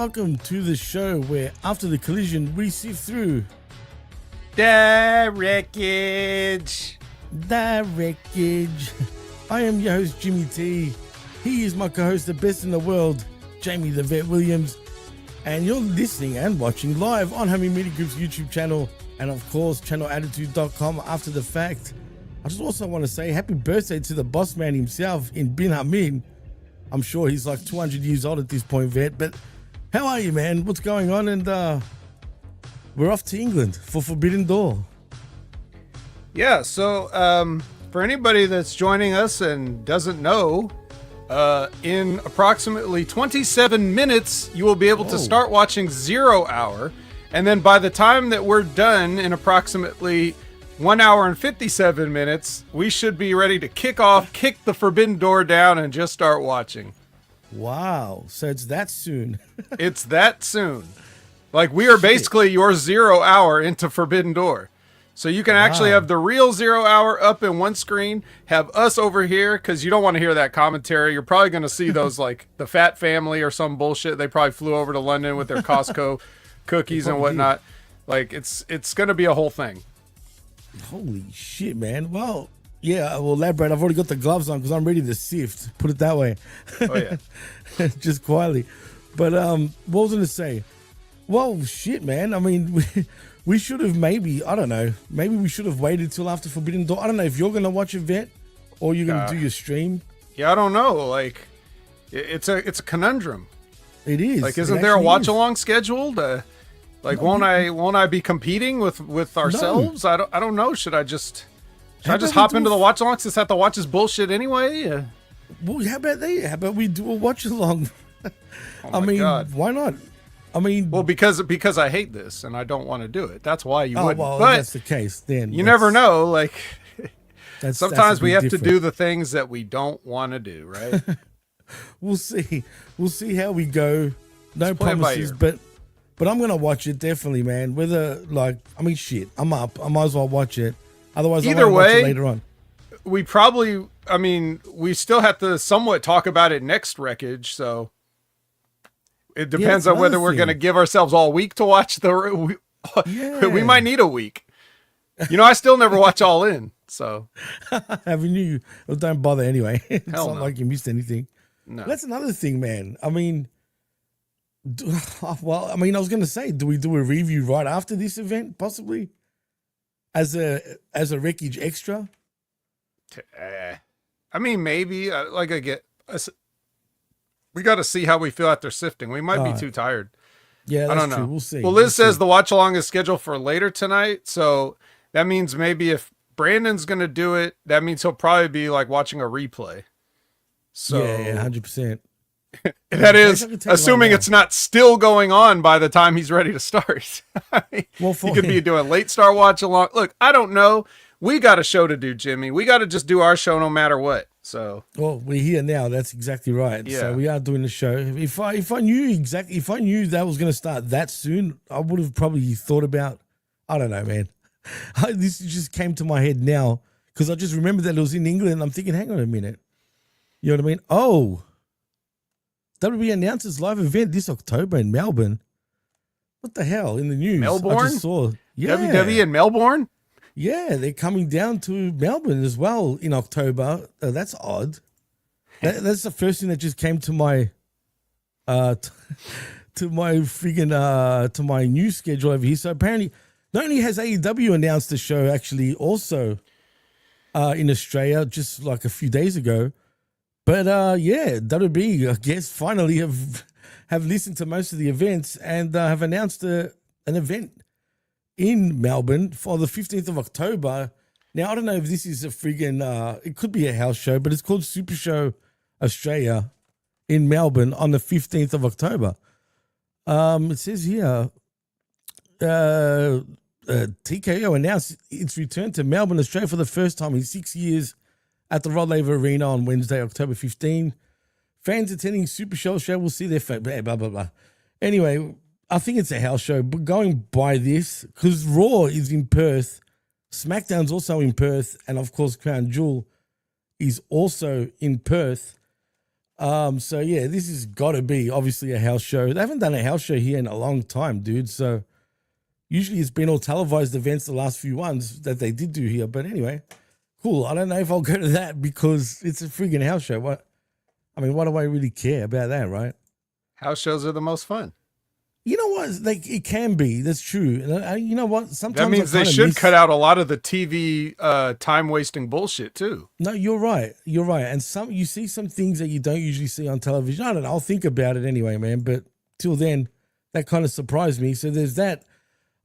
welcome to the show where after the collision we sift through the wreckage. The wreckage. I am your host Jimmy T. He is my co-host, the best in the world, Jamie the Vet Williams, and you're listening and watching live on Homie Media Group's YouTube channel and of course channelattitude.com after the fact. I just also want to say happy birthday to the boss man himself in Bin Hamin. I'm sure he's like 200 years old at this point, Vet, but how are you, man? What's going on? And we're off to England for Forbidden Door. Yeah, so for anybody that's joining us and doesn't know, in approximately 27 minutes, you will be able to start watching 0 Hour. And then by the time that we're done in approximately 1 hour and 57 minutes, we should be ready to kick the Forbidden Door down and just start watching. Wow. So it's that soon. It's that soon. Like we are basically your 0 hour into Forbidden Door. So you can actually have the real 0 hour up in one screen, have us over here, because you don't want to hear that commentary. You're probably going to see those like the Fat Family or some bullshit. They probably flew over to London with their Costco cookies and whatnot. Like it's going to be a whole thing. Holy shit, man. Well, yeah, well, elaborate. I've already got the gloves on because I'm ready to sift. Put it that way. Oh, yeah. Just quietly. But what was I going to say? Well, shit, man. I mean, we should have maybe we should have waited till after Forbidden Door. I don't know if you're going to watch a Vet or you're going to do your stream. Yeah, I don't know. Like, it's a conundrum. It is. Like, isn't there a watch-along scheduled? Like, won't I be competing with ourselves? No. I don't know. Should I just hop into the watch along since I have to watch this bullshit anyway? Well, how about we do a watch along? Oh my God. Why not? I mean, well, because I hate this and I don't want to do it. That's why you wouldn't. Well, but if that's the case, then you never know. Like, sometimes we have different. to do the things that we don't want to do, right? We'll see how we go. No promises, but I'm going to watch it definitely, man. Whether, like, I mean, shit, I'm up. I might as well watch it. Otherwise, either watch it later on. We still have to somewhat talk about it next Wreckage, so it depends on whether we're going to give ourselves all week to watch we might need a week. You know, I still never watch All In, so. Haven't you? Well, don't bother anyway. It's not no. like you missed anything. No. That's another thing, man. I mean, I was going to say, do we do a review right after this event, possibly? As a Wreckage extra? I mean, maybe. We got to see how we feel after sifting. We might be too tired. Yeah, that's I don't know. True. We'll see. Well, Liz says the watch along is scheduled for later tonight, so that means maybe if Brandon's going to do it, that means he'll probably be like watching a replay. So yeah, 100%. That is assuming it's not still going on by the time he's ready to start. I mean, he could be doing late start watch along. Look, I don't know. We got a show to do, Jimmy. We got to just do our show no matter what. So, well, we're here now. That's exactly right. Yeah. So we are doing the show. If I knew that was going to start that soon, I would have probably thought about. I don't know, man. This just came to my head now because I just remembered that it was in England. And I'm thinking, hang on a minute. You know what I mean? Oh, WWE announces live event this October in Melbourne. What the hell? In the news. Melbourne? I just saw. Yeah. WWE in Melbourne? Yeah, they're coming down to Melbourne as well in October. That's odd. That's the first thing that just came to my to my news schedule over here. So apparently, not only has AEW announced the show actually also in Australia just like a few days ago, but WWE, I guess, finally have listened to most of the events and have announced an event in Melbourne for the 15th of October. Now, I don't know if this is a it could be a house show, but it's called Super Show Australia in Melbourne on the 15th of October. It says here, TKO announced its return to Melbourne, Australia for the first time in 6 years at the Rod Laver Arena on Wednesday, October 15. Fans attending Super Show Australia will see their blah, blah, blah. Anyway, I think it's a house show, but going by this, because Raw is in Perth, SmackDown's also in Perth, and of course Crown Jewel is also in Perth. So yeah, this has got to be obviously a house show. They haven't done a house show here in a long time, dude. So usually it's been all televised events the last few ones that they did do here. But anyway, cool. I don't know if I'll go to that because it's a friggin' house show. What do I really care about that, right? House shows are the most fun. You know what? Like it can be. That's true. And you know what? Sometimes That means they should cut out a lot of the TV time wasting bullshit too. No, you're right. You're right. And you see some things that you don't usually see on television. I don't know. I'll think about it anyway, man. But till then, that kind of surprised me. So there's that.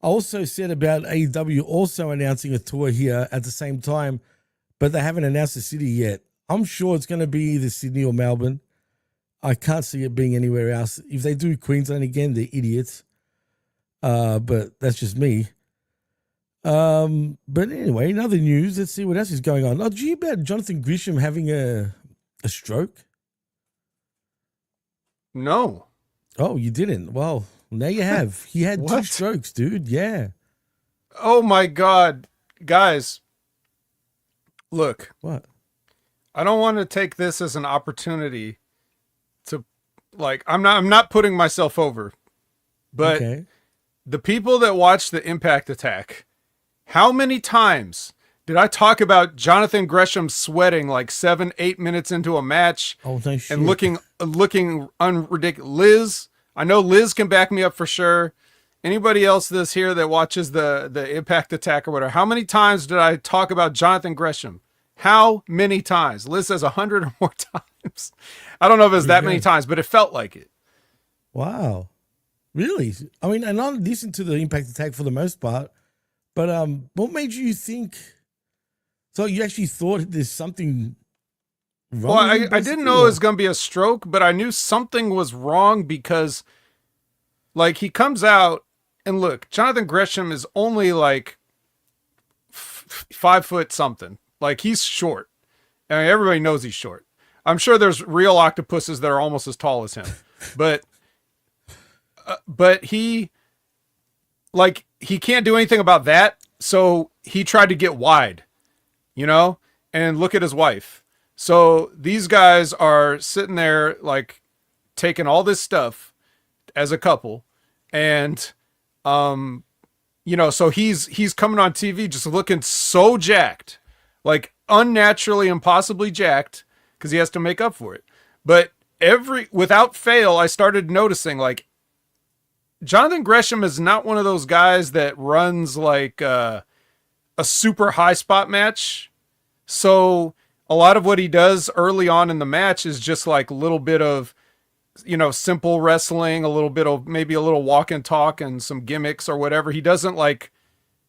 I also said about AEW also announcing a tour here at the same time, but they haven't announced the city yet. I'm sure it's going to be either Sydney or Melbourne. I can't see it being anywhere else. If they do Queensland again, they're idiots. But that's just me. But anyway, in other news, let's see what else is going on. Oh, did you hear about Jonathan Gresham having a stroke? No. Oh, you didn't? Well, now you have. He had 2 strokes, dude. Yeah. Oh my God. Guys, look. What? I don't want to take this as an opportunity to, like, I'm not putting myself over, but the people that watch the Impact Attack, how many times did I talk about Jonathan Gresham sweating like 7-8 minutes into a match and looking unridiculous? Liz, I know Liz can back me up for sure. Anybody else this here that watches the Impact Attack or whatever, how many times did I talk about Jonathan Gresham? How many times? Liz says 100 or more times. I don't know if it was that many times, but it felt like it. Wow. Really? I mean, and I listened to the Impact Attack for the most part, but what made you think? So you actually thought there's something wrong? Well, I didn't know it was going to be a stroke, but I knew something was wrong because, like, he comes out and look, Jonathan Gresham is only like 5 foot something. Like, he's short. I mean, everybody knows he's short. I'm sure there's real octopuses that are almost as tall as him, but he can't do anything about that. So he tried to get wide, and look at his wife. So these guys are sitting there, like, taking all this stuff as a couple, and, so he's coming on TV just looking so jacked, like unnaturally, impossibly jacked, because he has to make up for it. But without fail, I started noticing, like, Jonathan Gresham is not one of those guys that runs like a super high spot match. So a lot of what he does early on in the match is just like a little bit of, simple wrestling, a little bit of maybe a little walk and talk and some gimmicks or whatever. He doesn't like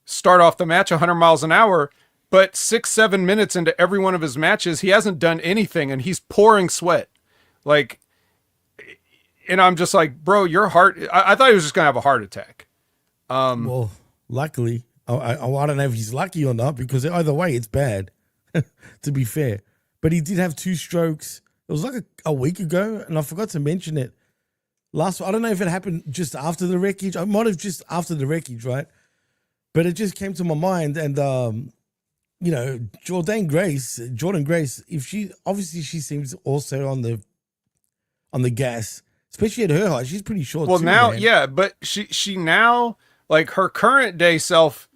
start off the match 100 miles an hour, but 6-7 minutes into every one of his matches, he hasn't done anything and he's pouring sweat. Like, and I'm just like, bro, your heart, I thought he was just going to have a heart attack. Well, luckily, I don't know if he's lucky or not, because either way, it's bad, to be fair. But he did have 2 strokes. It was like a week ago, and I forgot to mention it. I don't know if it happened just after the Wreckage. I might have just after the Wreckage, right? But it just came to my mind, and, Jordan Grace, if she seems also on the gas, especially at her height. She's pretty short. Well, too, now, man. yeah, but she now, like, her current day self,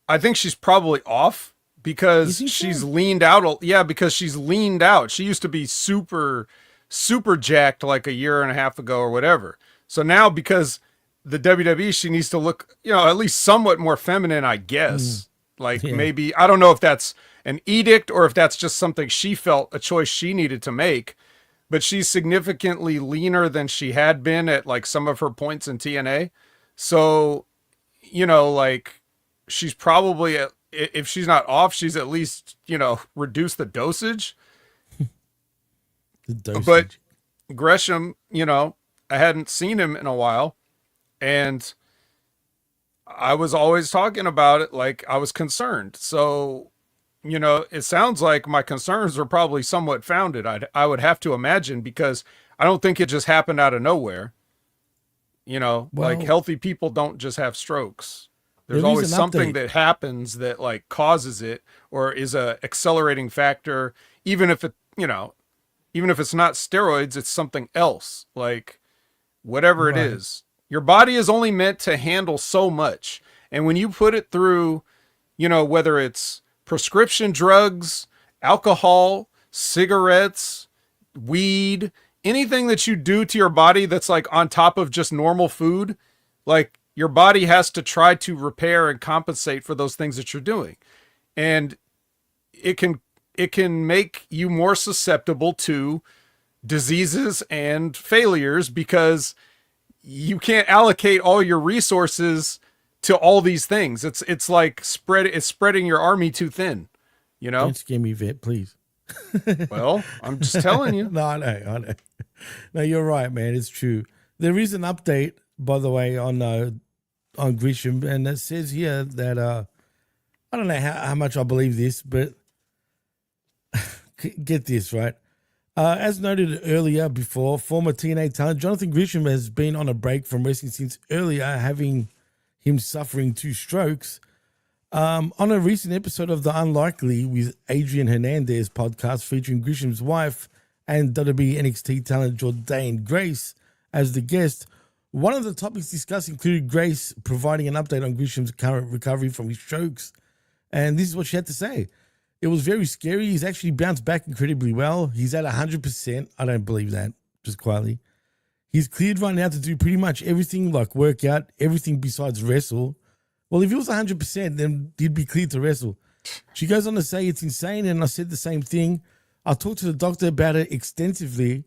I think she's probably off because she's leaned out. Yeah, because she's leaned out. She used to be super, super jacked like a year and a half ago or whatever. So now, because the WWE, she needs to look, at least somewhat more feminine, I guess. Maybe, I don't know if that's an edict or if that's just something she felt, a choice she needed to make. But she's significantly leaner than she had been at like some of her points in TNA. So, like, she's probably, if she's not off, she's at least, reduced the dosage. But Gresham, I hadn't seen him in a while. And I was always talking about it like I was concerned. So, it sounds like my concerns are probably somewhat founded. I would have to imagine, because I don't think it just happened out of nowhere. Like, healthy people don't just have strokes. There's always something that happens that like causes it or is a accelerating factor, even if it, even if it's not steroids, it's something else, like whatever it Right. is. Your body is only meant to handle so much. And when you put it through, whether it's prescription drugs, alcohol, cigarettes, weed, anything that you do to your body that's like on top of just normal food, like your body has to try to repair and compensate for those things that you're doing. And it can make you more susceptible to diseases and failures because you can't allocate all your resources to all these things. It's like spreading your army too thin, Don't scare me, Vet, please. Well, I'm just telling you. No, I know. No, you're right, man. It's true. There is an update, by the way, on Grisham, and it says here that I don't know how much I believe this, but get this, right? As noted earlier before, former TNA talent Jonathan Grisham has been on a break from wrestling since earlier, having him suffering 2 strokes. On a recent episode of The Unlikely with Adrian Hernandez podcast featuring Grisham's wife and WWE NXT talent Jordan Grace as the guest, one of the topics discussed included Grace providing an update on Grisham's current recovery from his strokes. And this is what she had to say. It was very scary. He's actually bounced back incredibly well. He's at 100%. I don't believe that, just quietly. He's cleared right now to do pretty much everything, like workout, everything besides wrestle. Well, if he was 100%, then he'd be cleared to wrestle. She goes on to say it's insane, and I said the same thing. I talked to the doctor about it extensively.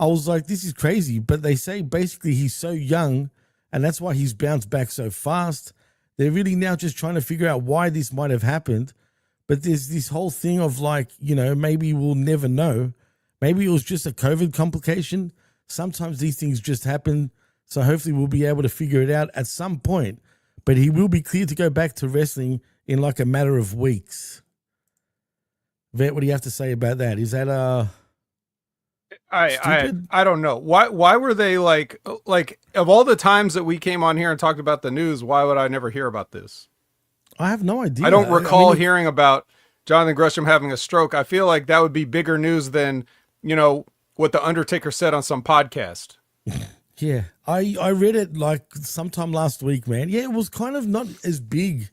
I was like, this is crazy, but they say basically he's so young, and that's why he's bounced back so fast. They're really now just trying to figure out why this might have happened. But there's this whole thing of like, maybe we'll never know. Maybe it was just a COVID complication. Sometimes these things just happen. So hopefully we'll be able to figure it out at some point. But he will be cleared to go back to wrestling in like a matter of weeks. Vet, what do you have to say about that? Is that stupid? I don't know. Why were they like of all the times that we came on here and talked about the news, why would I never hear about this? I have no idea. I don't recall hearing about Jonathan Gresham having a stroke. I feel like that would be bigger news than, what the Undertaker said on some podcast. Yeah, I read it like sometime last week, man. Yeah, it was kind of not as big,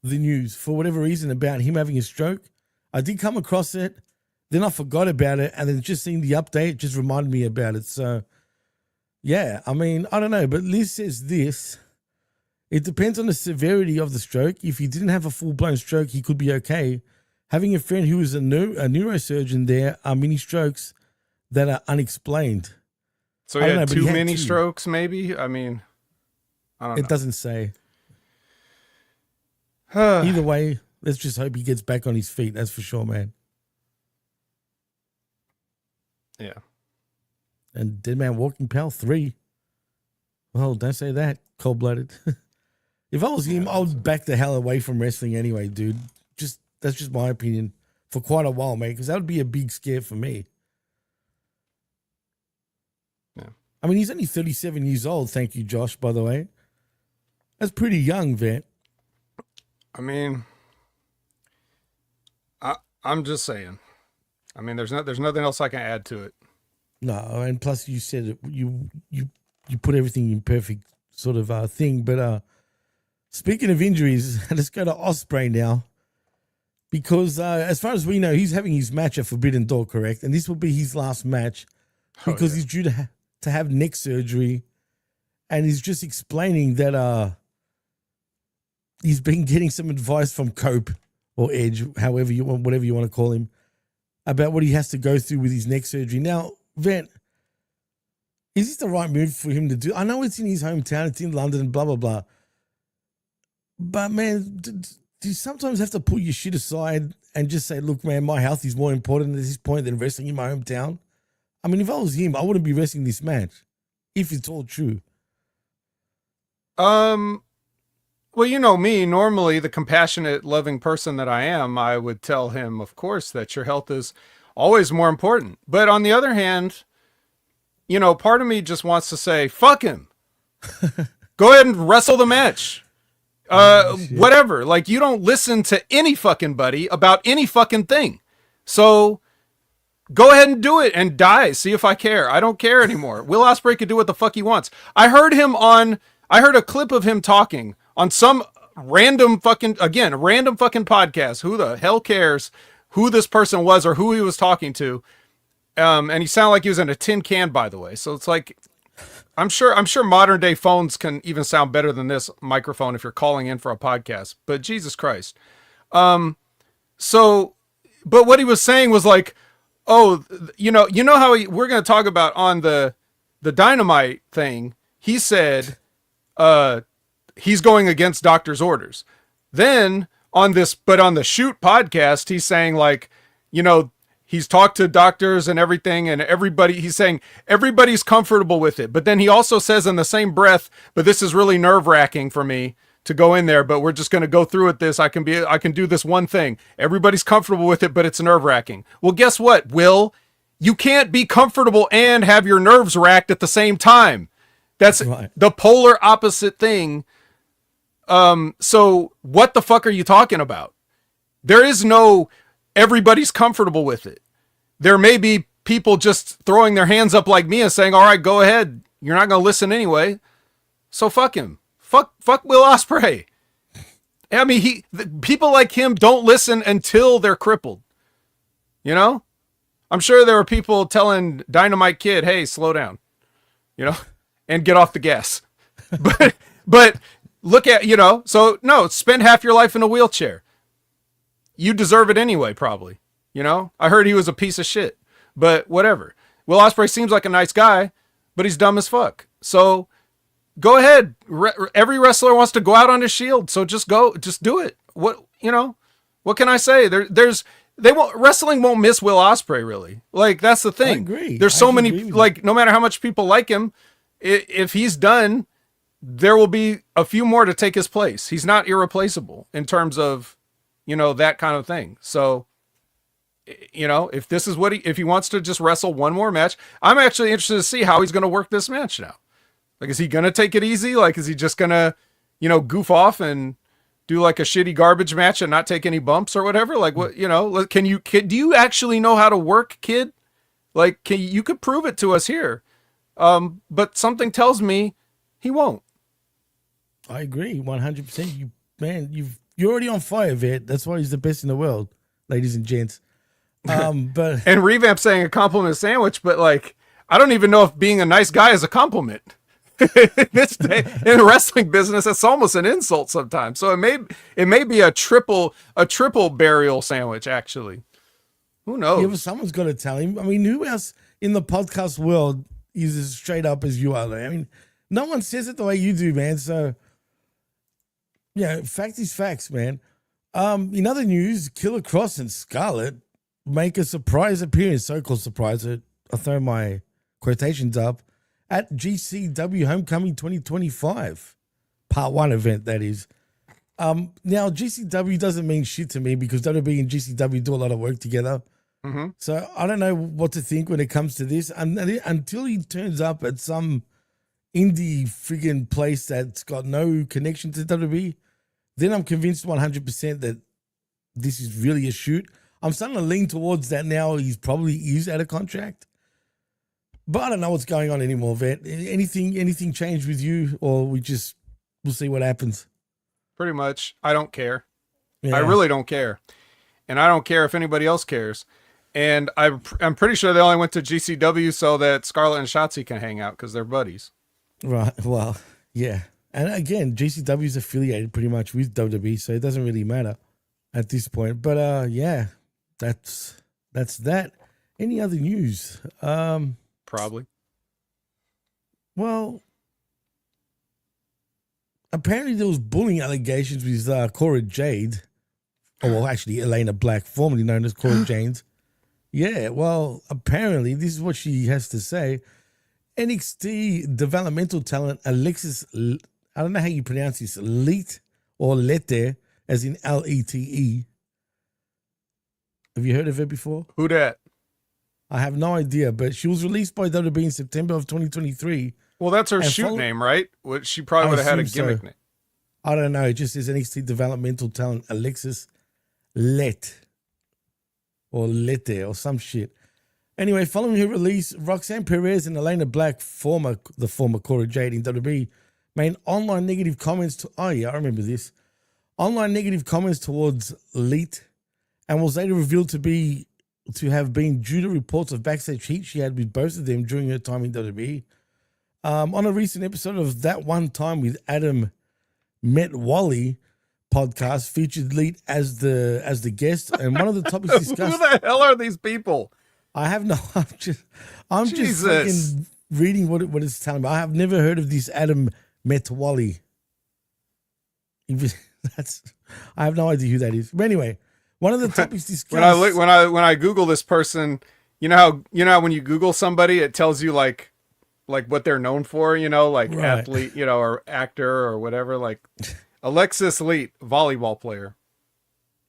the news, for whatever reason, about him having a stroke. I did come across it, then I forgot about it, and then just seeing the update just reminded me about it. So, yeah, I mean, I don't know, but Liz says this. It depends on the severity of the stroke. If he didn't have a full-blown stroke, he could be okay. Having a friend who is a neurosurgeon, there are mini strokes that are unexplained. So he had too many strokes, maybe? I mean, I don't know. It doesn't say. Either way, let's just hope he gets back on his feet. That's for sure, man. Yeah. And Dead Man Walking Pal 3. Well, don't say that. Cold-blooded. If I was him, I would back the hell away from wrestling anyway, dude. That's just my opinion for quite a while, mate, because that would be a big scare for me. Yeah. I mean, he's only 37 years old. Thank you, Josh, by the way. That's pretty young, Vet. I mean, I'm just saying. I mean, there's nothing else I can add to it. No, and plus you said it, you put everything in perfect sort of thing. But speaking of injuries, let's go to Ospreay now. Because as far as we know, he's having his match at Forbidden Door, correct? And this will be his last match because he's due to have neck surgery. And he's just explaining that he's been getting some advice from Cope or Edge, whatever you want to call him, about what he has to go through with his neck surgery. Now, Vet, is this the right move for him to do? I know it's in his hometown, it's in London, and blah, blah, blah. But, man, do you sometimes have to put your shit aside and just say, look, man, my health is more important at this point than wrestling in my hometown? I mean, if I was him, I wouldn't be wrestling this match, if it's all true. Well, you know me, normally the compassionate, loving person that I am, I would tell him, of course, that your health is always more important. But on the other hand, part of me just wants to say, fuck him. Go ahead and wrestle the match. Whatever. Like, you don't listen to any fucking buddy about any fucking thing. So go ahead and do it and die. See if I care. I don't care anymore. Will Ospreay can do what the fuck he wants. I heard a clip of him talking on some random fucking podcast. Who the hell cares who this person was or who he was talking to? And he sounded like he was in a tin can, by the way. So it's like, I'm sure modern day phones can even sound better than this microphone if you're calling in for a podcast, but Jesus Christ. But what he was saying was like, oh, you know how we're going to talk about on the Dynamite thing. He said, he's going against doctor's orders. Then on the Shoot podcast, he's saying like, he's talked to doctors and everything and everybody, he's saying everybody's comfortable with it. But then he also says in the same breath, but this is really nerve wracking for me to go in there, but we're just going to go through with this. I can do this one thing. Everybody's comfortable with it, but it's nerve wracking. Well, guess what, Will? You can't be comfortable and have your nerves racked at the same time. That's right. The polar opposite thing. So what the fuck are you talking about? There is no everybody's comfortable with it. There may be people just throwing their hands up like me and saying, all right, go ahead. You're not going to listen anyway. So fuck him. Fuck Will Ospreay. I mean, people like him don't listen until they're crippled. I'm sure there were people telling Dynamite Kid, hey, slow down, and get off the gas. But look at, so no, spend half your life in a wheelchair. You deserve it anyway, probably. I heard he was a piece of shit, but whatever. Will Ospreay seems like a nice guy, but he's dumb as fuck. So go ahead. Every wrestler wants to go out on a shield. So just do it. What can I say? Wrestling won't miss Will Ospreay really. Like that's the thing. I agree. There's so many, like no matter how much people like him, if he's done, there will be a few more to take his place. He's not irreplaceable in terms of, that kind of thing. So, if this is if he wants to just wrestle one more match, I'm actually interested to see how he's going to work this match now. Like, is he going to take it easy? Like, is he just going to, goof off and do like a shitty garbage match and not take any bumps or whatever? Like what, do you actually know how to work, kid? Like, you could prove it to us here. But something tells me he won't. I agree. 100%. You're already on fire, Vet. That's why he's the best in the world, ladies and gents. But and Revamp saying a compliment sandwich, but like, I don't even know if being a nice guy is a compliment. In the wrestling business, it's almost an insult sometimes. So it may be a triple burial sandwich, actually. Who knows? Yeah, but someone's got to tell him. I mean, who else in the podcast world is as straight up as you are? I mean, no one says it the way you do, man. So yeah, fact is facts, man. In other news, Killer Cross and Scarlett make a surprise appearance, so-called surprise. I'll throw my quotations up, at GCW Homecoming 2025, Part 1 event, that is. Now, GCW doesn't mean shit to me because WWE and GCW do a lot of work together. Mm-hmm. So I don't know what to think when it comes to this. Until he turns up at some indie friggin' place that's got no connection to WWE, then I'm convinced 100% that this is really a shoot. I'm starting to lean towards that now. He's probably is out of contract. But I don't know what's going on anymore, Vet. Anything changed with you, or we'll see what happens? Pretty much. I don't care. Yeah. I really don't care. And I don't care if anybody else cares. And I'm pretty sure they only went to GCW so that Scarlett and Shotzi can hang out because they're buddies. Right. Well, yeah. And again, GCW is affiliated pretty much with WWE, so it doesn't really matter at this point. But yeah, that's that. Any other news? Probably. Well, apparently there was bullying allegations with Cora Jade. Oh, well, actually, Elena Black, formerly known as Cora Jade. Yeah, well, apparently, this is what she has to say. NXT developmental talent Alexis, I don't know how you pronounce this, Lete or Lete, as in Lete. Have you heard of it before? Who dat? I have no idea, but she was released by WWE in September of 2023. Well, that's her shoot name, right? She probably would have had a gimmick name. I don't know. It just says NXT developmental talent Alexis Lete or Lete or some shit. Anyway, following her release, Roxanne Perez and Elena Black, the former Cora Jade in WWE, made online negative comments I remember this. Online negative comments towards Elite, and was later revealed to have been due to reports of backstage heat she had with both of them during her time in WWE. On a recent episode of That One Time with Adam Met Wally podcast, featured Elite as the guest, and one of the topics discussed. Who the hell are these people? I have no. I'm just fucking reading what it's telling me. I have never heard of this Adam Metwally. I have no idea who that is. But anyway, one of the topics discussed. when I Google this person, you know how when you Google somebody, it tells you like what they're known for, like Right. athlete, or actor or whatever. Like Alexis Leet, volleyball player.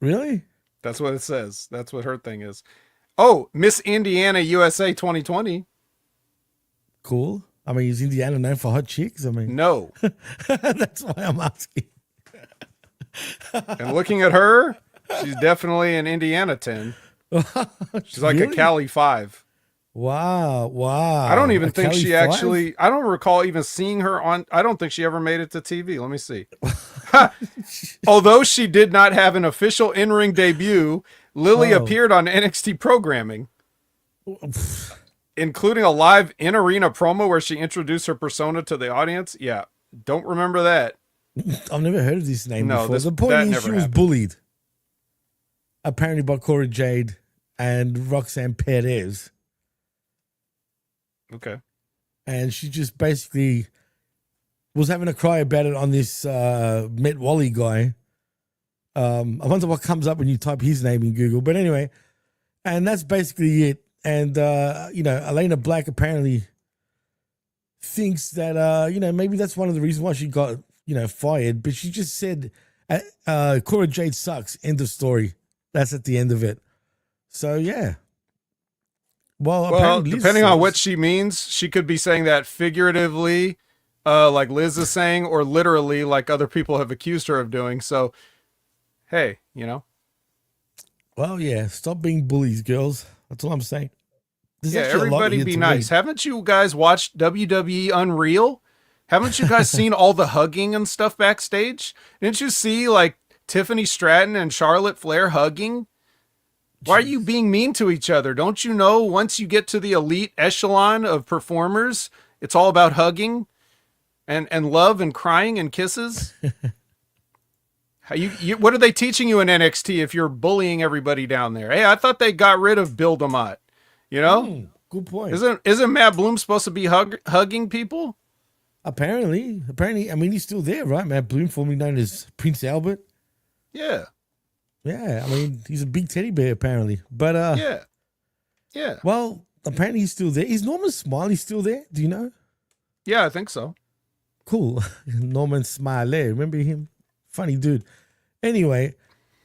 Really? That's what it says. That's what her thing is. Oh, Miss Indiana USA 2020. Cool. I mean, is Indiana known for hot chicks? I mean, No. that's why I'm asking. And looking at her, she's definitely an Indiana 10. She's like Really? a Cali 5. Wow. I don't even think Kelly she Five? actually, I don't recall even seeing her on, I don't think she ever made it to TV. Let me see. Although she did not have an official in-ring debut, Lily appeared on NXT programming, including a live in-arena promo where she introduced her persona to the audience. Yeah, don't remember that. I've never heard of this name No, before. The that point is never she was happened. bullied, apparently by Cora Jade and Roxanne Perez. Okay. And she just basically was having a cry about it on this Met Wally guy. I wonder what comes up when you type his name in Google. But anyway, and that's basically it. And, Elena Black apparently thinks that, maybe that's one of the reasons why she got, fired. But she just said, Cora Jade sucks. End of story. That's at the end of it. So, yeah. Well, apparently Liz depending on says- what she means, she could be saying that figuratively, like Liz is saying, or literally like other people have accused her of doing. So, hey, Well, yeah, stop being bullies, girls. That's all I'm saying. There's yeah, actually a lot everybody here be to nice. read. Haven't you guys watched WWE Unreal? Haven't you guys seen all the hugging and stuff backstage? Didn't you see like Tiffany Stratton and Charlotte Flair hugging? Why are you being mean to each other? Don't you know once you get to the elite echelon of performers, it's all about hugging and love and crying and kisses? What are they teaching you in NXT if you're bullying everybody down there? Hey, I thought they got rid of Bill DeMott. Good point. Isn't Matt Bloom supposed to be hugging people? Apparently, I mean, he's still there, right? Matt Bloom, formerly known as Prince Albert. Yeah. Yeah, I mean, he's a big teddy bear, apparently. But, Yeah. well, apparently he's still there. Is Norman Smiley still there? Do you know? Yeah, I think so. Cool. Norman Smiley. Remember him? Funny dude. Anyway,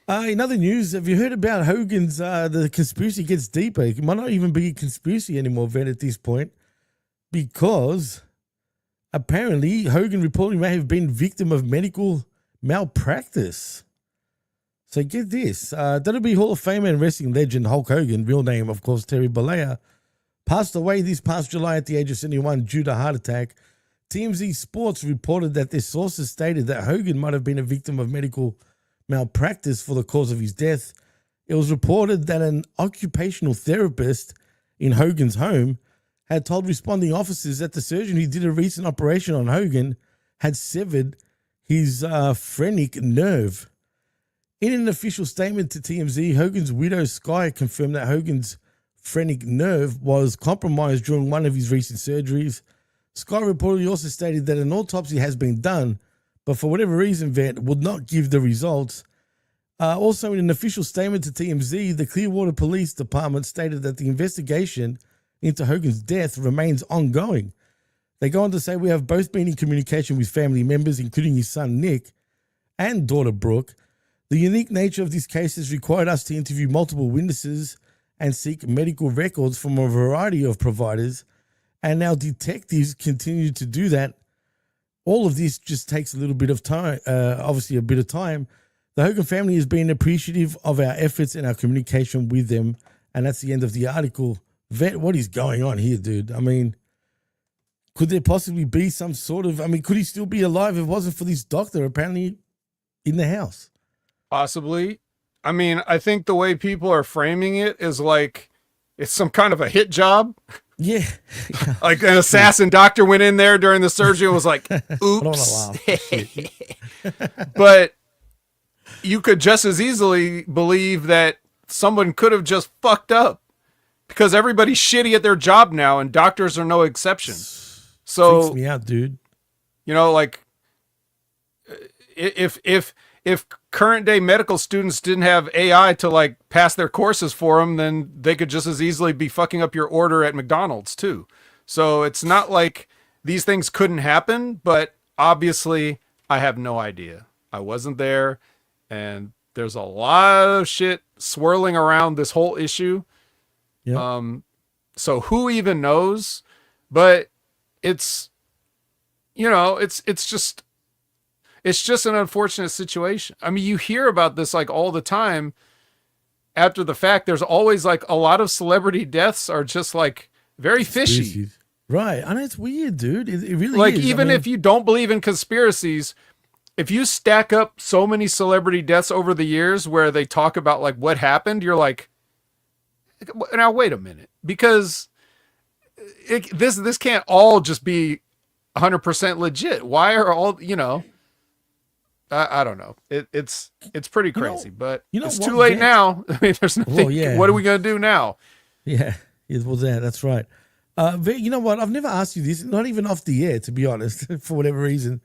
in other news, have you heard about Hogan's, the conspiracy gets deeper. It might not even be a conspiracy anymore, Vet, at this point, because apparently Hogan reportedly may have been victim of medical malpractice. So get this, WWE Hall of Famer and wrestling legend Hulk Hogan, real name, of course, Terry Bollea, passed away this past July at the age of 71 due to a heart attack. TMZ Sports reported that their sources stated that Hogan might have been a victim of medical malpractice for the cause of his death. It was reported that an occupational therapist in Hogan's home had told responding officers that the surgeon who did a recent operation on Hogan had severed his phrenic nerve. In an official statement to TMZ, Hogan's widow Sky confirmed that Hogan's phrenic nerve was compromised during one of his recent surgeries. Sky reportedly also stated that an autopsy has been done, but for whatever reason, Vet would not give the results. Also, in an official statement to TMZ, the Clearwater Police Department stated that the investigation into Hogan's death remains ongoing. They go on to say, we have both been in communication with family members, including his son Nick and daughter Brooke. The unique nature of this case has required us to interview multiple witnesses and seek medical records from a variety of providers, and our detectives continue to do that. All of this just takes a little bit of time, obviously a bit of time. The Hogan family has been appreciative of our efforts and our communication with them, and that's the end of the article, Vet, what is going on here, dude? I mean, could there possibly be some sort of, I mean, could he still be alive if it wasn't for this doctor apparently in the house? Possibly. I mean, I think the way people are framing it is like it's some kind of a hit job. Yeah. Like an assassin doctor went in there during the surgery and was like, oops. I don't want to laugh. But you could just as easily believe that someone could have just fucked up because everybody's shitty at their job now and doctors are no exception. So freaks me out, dude. You know, like if current day medical students didn't have AI to like pass their courses for them, then they could just as easily be fucking up your order at McDonald's too. So it's not like these things couldn't happen, but obviously I have no idea. I wasn't there, and there's a lot of shit swirling around this whole issue. Yep. So who even knows? But it's, you know, it's just an unfortunate situation. I mean, you hear about this like all the time after the fact. There's always like a lot of celebrity deaths are just like very fishy. Right. And it's weird, dude. It really like, is. even if you don't believe in conspiracies, if you stack up so many celebrity deaths over the years where they talk about like what happened, you're like, now wait a minute, because this can't all just be 100% legit. Why are all, you know, I don't know. It's pretty crazy, but it's too late now. I mean, there's nothing. What are we going to do now? Yeah, well, that's right. You know what? I've never asked you this, not even off the air, to be honest, for whatever reason.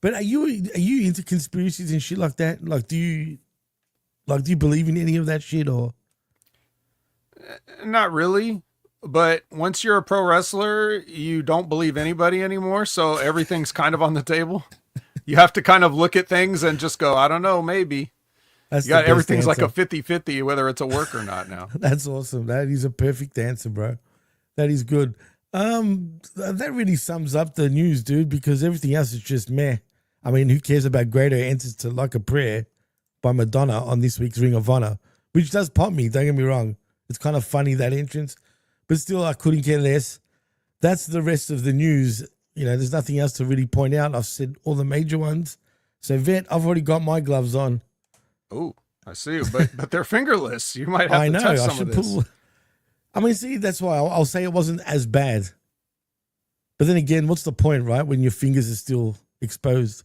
But are you into conspiracies and shit like that? Like, do you believe in any of that shit or? Not really. But once you're a pro wrestler, you don't believe anybody anymore. So everything's kind of on the table. You have to kind of look at things and just go, I don't know, maybe. That's you got everything's answer. Like a 50-50, whether it's a work or not now. That's awesome. That is a perfect answer, bro. That is good. That really sums up the news, dude, because everything else is just meh. I mean, who cares about Greater Answers to Like a Prayer by Madonna on this week's Ring of Honor, which does pop me, don't get me wrong. It's kind of funny, that entrance. But still, I couldn't care less. That's the rest of the news. You know, there's nothing else to really point out. I've said all the major ones. So, Vet, I've already got my gloves on. Oh, I see. But they're fingerless. You might have to touch some of this. I mean, see, that's why I'll say it wasn't as bad. But then again, what's the point, right, when your fingers are still exposed?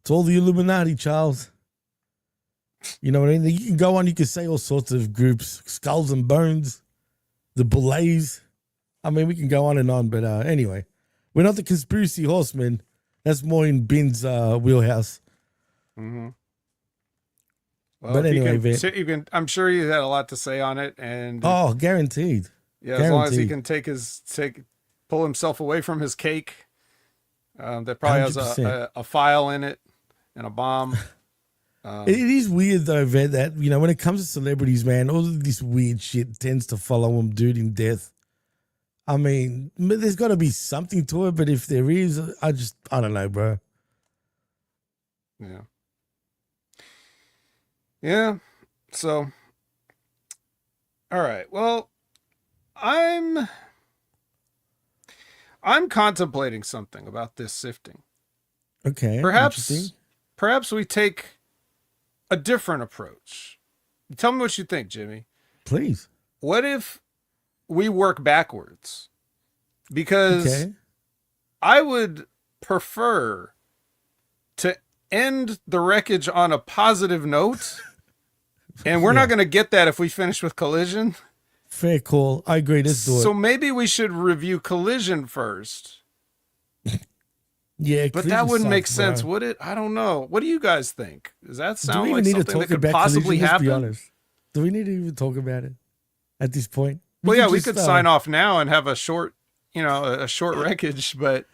It's all the Illuminati, Charles. You know what I mean? You can go on, you can say all sorts of groups, Skulls and Bones, the Belays. I mean, we can go on and on, but anyway, we're not the conspiracy horsemen. That's more in Ben's wheelhouse. Mm-hmm. Well, but anyway, I'm sure he had a lot to say on it, and guaranteed. Yeah, as long as he can pull himself away from his cake. That probably 100%. Has a file in it and a bomb. It is weird though, Vet, that, you know, when it comes to celebrities, man, all of this weird shit tends to follow them, dude, in death. I mean, there's got to be something to it, but if there is, I don't know, bro. Yeah. Yeah. So, all right. Well, I'm contemplating something about this sifting. Okay. Perhaps we take a different approach. Tell me what you think, Jimmy. Please. What if we work backwards? Because I would prefer to end the Wreckage on a positive note. And we're not going to get that if we finish with Collision. Fair call. I agree. Let's do it. So maybe we should review Collision first. Yeah, but that wouldn't make sense, would it? I don't know. What do you guys think? Does that sound like something that could possibly happen? Let's be honest. Do we need to even talk about it at this point? Well, yeah, we could sign off now and have a short, a short Wreckage, but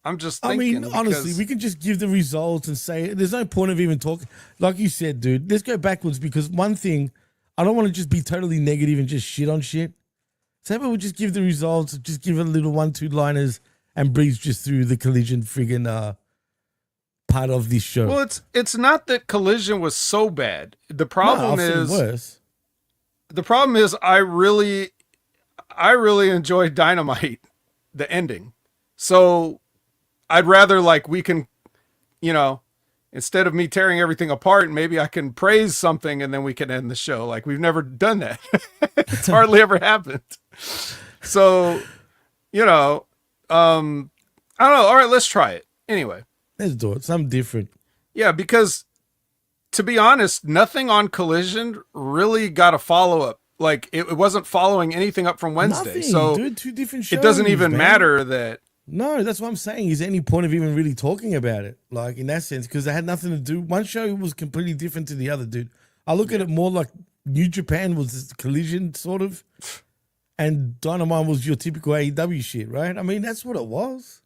I'm just thinking. I mean, honestly, we can just give the results and say there's no point of even talking. Like you said, dude, let's go backwards, because one thing, I don't want to just be totally negative and just shit on shit. So maybe we'll just give the results, just give it a little 1-2-liners and breeze just through the Collision friggin' part of this show. Well, it's not that Collision was so bad. The problem is I really I really enjoyed Dynamite, the ending. So I'd rather like we can, instead of me tearing everything apart, maybe I can praise something and then we can end the show. Like we've never done that. It's hardly ever happened. So, I don't know. All right, let's try it. Anyway. Let's do it. Something different. Yeah, because to be honest, nothing on Collision really got a follow-up. Like it wasn't following anything up from Wednesday. Nothing, so dude, 2 different shows. It doesn't even man. matter that. No, that's what I'm saying. Is there any point of even really talking about it? Like in that sense, because they had nothing to do. One show was completely different to the other, dude. I look at it more like New Japan was Collision, sort of, and Dynamite was your typical AEW shit, right? I mean, that's what it was,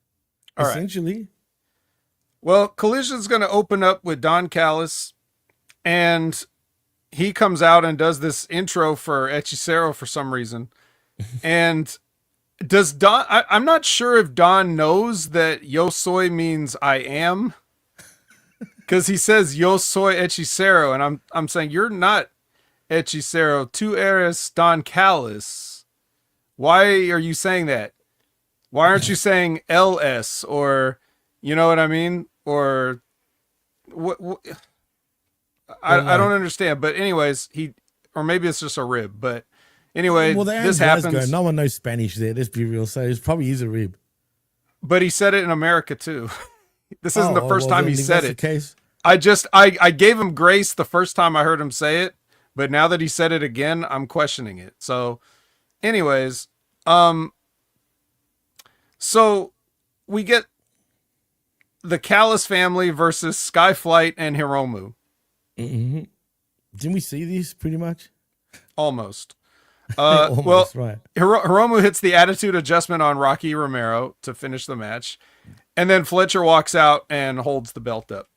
essentially. Right. Well, Collision's going to open up with Don Callis, and he comes out and does this intro for Hechicero for some reason. And does Don, I'm not sure if Don knows that Yo Soy means I am, because he says Yo Soy Hechicero, and I'm saying you're not Hechicero, tú eres Don Callis. Why are you saying that? Why aren't you saying LS, or you know what I mean? Or what I don't understand. But anyways, or maybe it's just a rib, but anyway, this happens. No one knows Spanish there, let's be real. So it probably is a rib. But he said it in America too. This isn't the first time he said it. Case. I gave him grace the first time I heard him say it, but now that he said it again, I'm questioning it. So anyways, so we get the Callis family versus Skyflight and Hiromu. Mm-hmm. Didn't we see these pretty much? Almost. Almost, well, right. Hiromu hits the attitude adjustment on Rocky Romero to finish the match. And then Fletcher walks out and holds the belt up.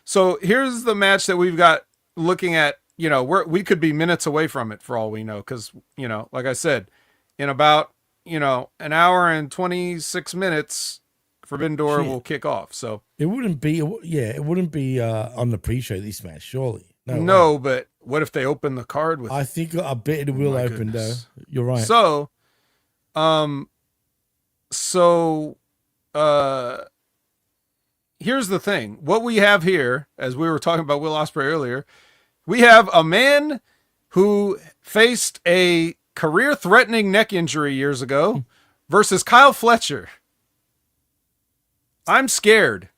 So here's the match that we've got looking at, we could be minutes away from it for all we know. Cause like I said, in about, an hour and 26 minutes, Forbidden Door will kick off. So it wouldn't be on the pre-show this match, surely. No, but what if they open the card with? I bet it will open though. You're right. So, here's the thing. What we have here, as we were talking about Will Ospreay earlier, we have a man who faced a career-threatening neck injury years ago versus Kyle Fletcher. I'm scared.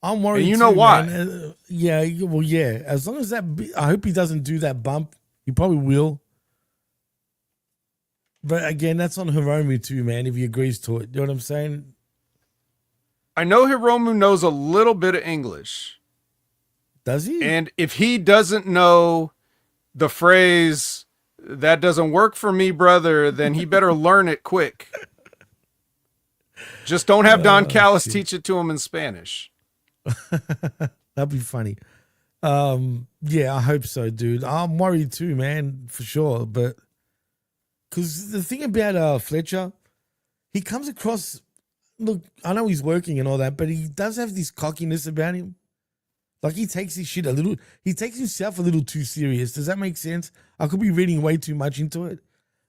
I'm worried. And you know why? Yeah. Well, yeah. As long as I hope he doesn't do that bump. He probably will. But again, that's on Hiromu too, man. If he agrees to it, you know what I'm saying? I know Hiromu knows a little bit of English. Does he? And if he doesn't know the phrase "that doesn't work for me, brother," then he better learn it quick. Just don't have Don Callis teach it to him in Spanish. That'd be funny. Yeah, I hope so, dude. I'm worried too, man, for sure. But because the thing about Fletcher, he comes across. Look, I know he's working and all that, but he does have this cockiness about him. Like he takes his shit he takes himself a little too serious. Does that make sense? I could be reading way too much into it,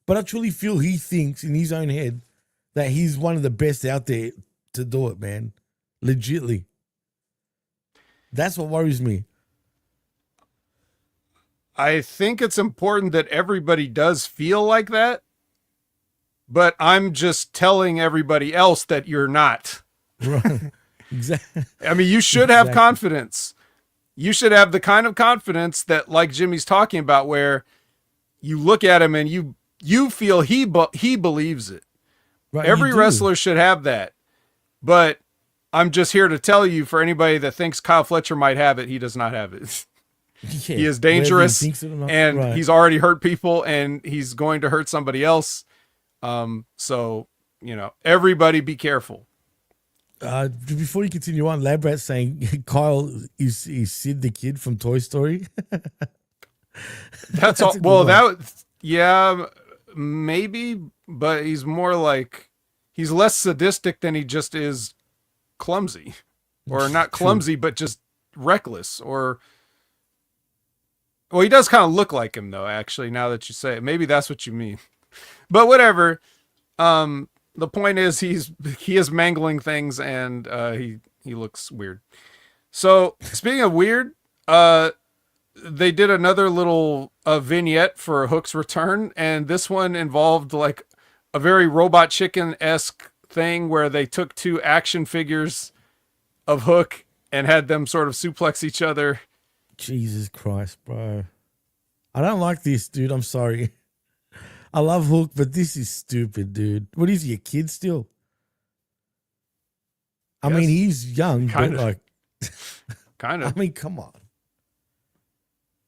but I truly feel he thinks in his own head that he's one of the best out there to do it, man. Legitly. That's what worries me. I think it's important that everybody does feel like that, but I'm just telling everybody else that you're not. Right. Exactly. I mean, you should have confidence. You should have the kind of confidence that, like Jimmy's talking about, where you look at him and you feel he believes it. Right, every wrestler should have that. But I'm just here to tell you, for anybody that thinks Kyle Fletcher might have it, he does not have it. Yeah, he is dangerous, and he's already hurt people, and he's going to hurt somebody else. So, everybody be careful. Before you continue on, Labrat's saying Kyle is Sid the kid from Toy Story. That's all. Well, yeah, maybe, but he's more like, he's less sadistic than he just is clumsy, or not clumsy, but just reckless, or Well, he does kind of look like him, though, actually, now that you say it. Maybe that's what you mean. But whatever. The point is he is mangling things, and he looks weird. So, speaking of weird, they did another little vignette for Hook's return, and this one involved like a very Robot Chicken-esque thing where they took 2 action figures of Hook and had them sort of suplex each other. Jesus Christ, bro. I don't like this, dude. I'm sorry. I love Hook, but this is stupid, dude. What is he, a kid still? I mean, he's young, kind but of. like... Kind of. I mean, come on.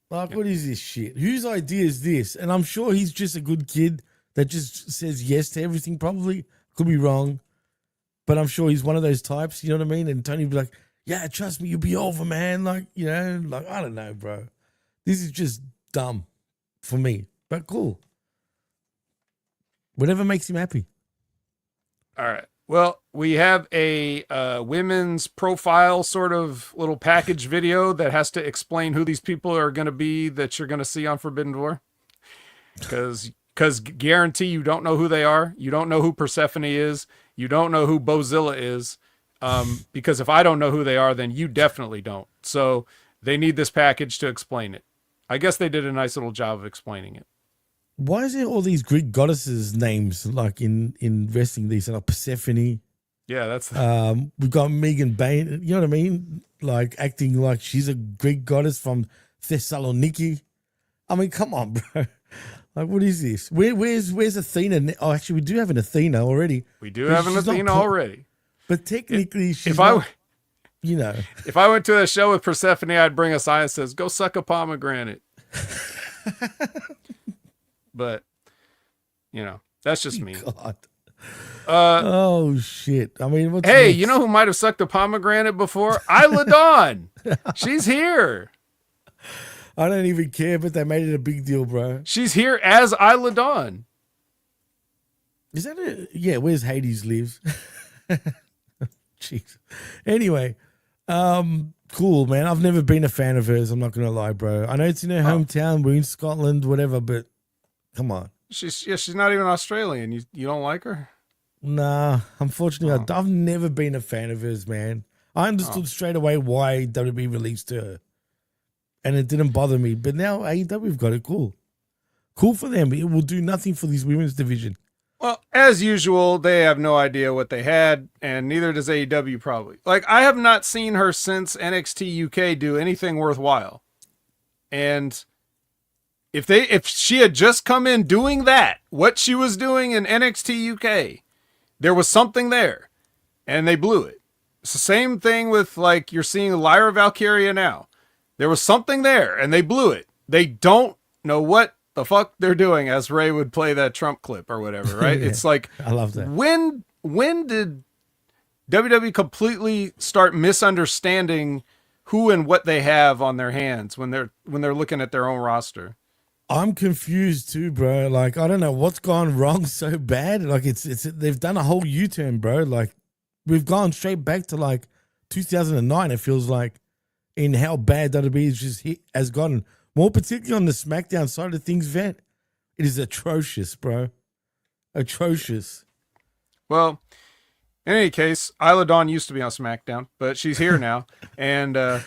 Like, what is this shit? Whose idea is this? And I'm sure he's just a good kid that just says yes to everything, probably. Could be wrong. But I'm sure he's one of those types, you know what I mean? And Tony would be like, yeah, trust me, you'll be over, man. Like, you know, like, I don't know, bro. This is just dumb for me, but cool. Whatever makes him happy. All right. Well, we have a women's profile sort of little package video that has to explain who these people are going to be that you're going to see on Forbidden Door. Because guarantee you don't know who they are. You don't know who Persephone is. You don't know who Bozilla is. Because if I don't know who they are, then you definitely don't. So they need this package to explain it. I guess they did a nice little job of explaining it. Why is there all these Greek goddesses names like in wrestling? These like Persephone. Yeah, that's. We've got Megan Bain. You know what I mean? Like acting like she's a Greek goddess from Thessaloniki. I mean, come on, bro. Like, what is this? Where's Athena? Oh, actually, we do have an Athena already. We do have an Athena already. But technically, she's if not, you know. If I went to a show with Persephone, I'd bring a sign that says, "Go suck a pomegranate." But, you know, that's just me. God. Oh, shit. I mean, what's hey, next? you know who might have sucked a pomegranate before? Isla Dawn. She's here. I don't even care, but they made it a big deal, bro. She's here as Isla Dawn. Is that it? Yeah, where's Hades lives? Jeez. Anyway, cool, man. I've never been a fan of hers. I'm not going to lie, bro. I know it's in her hometown. We're in Scotland, whatever, but come on. She's not even Australian. You don't like her? Nah, unfortunately, I've never been a fan of hers, man. I understood straight away why WWE released her, and it didn't bother me. But now AEW've got it. Cool for them. It will do nothing for this women's division. Well, as usual, they have no idea what they had, and neither does AEW probably. Like, I have not seen her since NXT UK do anything worthwhile. And if she had just come in doing that, what she was doing in NXT UK, there was something there, and they blew it. It's the same thing with, like, you're seeing Lyra Valkyria now. There was something there, and they blew it. They don't know what the fuck they're doing, as Ray would play that Trump clip or whatever, right? Yeah, it's like, I love that. When did WWE completely start misunderstanding who and what they have on their hands when they're looking at their own roster? I'm confused too, bro. Like, I don't know what's gone wrong so bad. Like, it's they've done a whole U-turn, bro. Like, we've gone straight back to like 2009. It feels like in how bad WWE has gotten. More particularly on the SmackDown side of things, Vet. It is atrocious, bro. Atrocious. Well, in any case, Isla Dawn used to be on SmackDown, but she's here now. And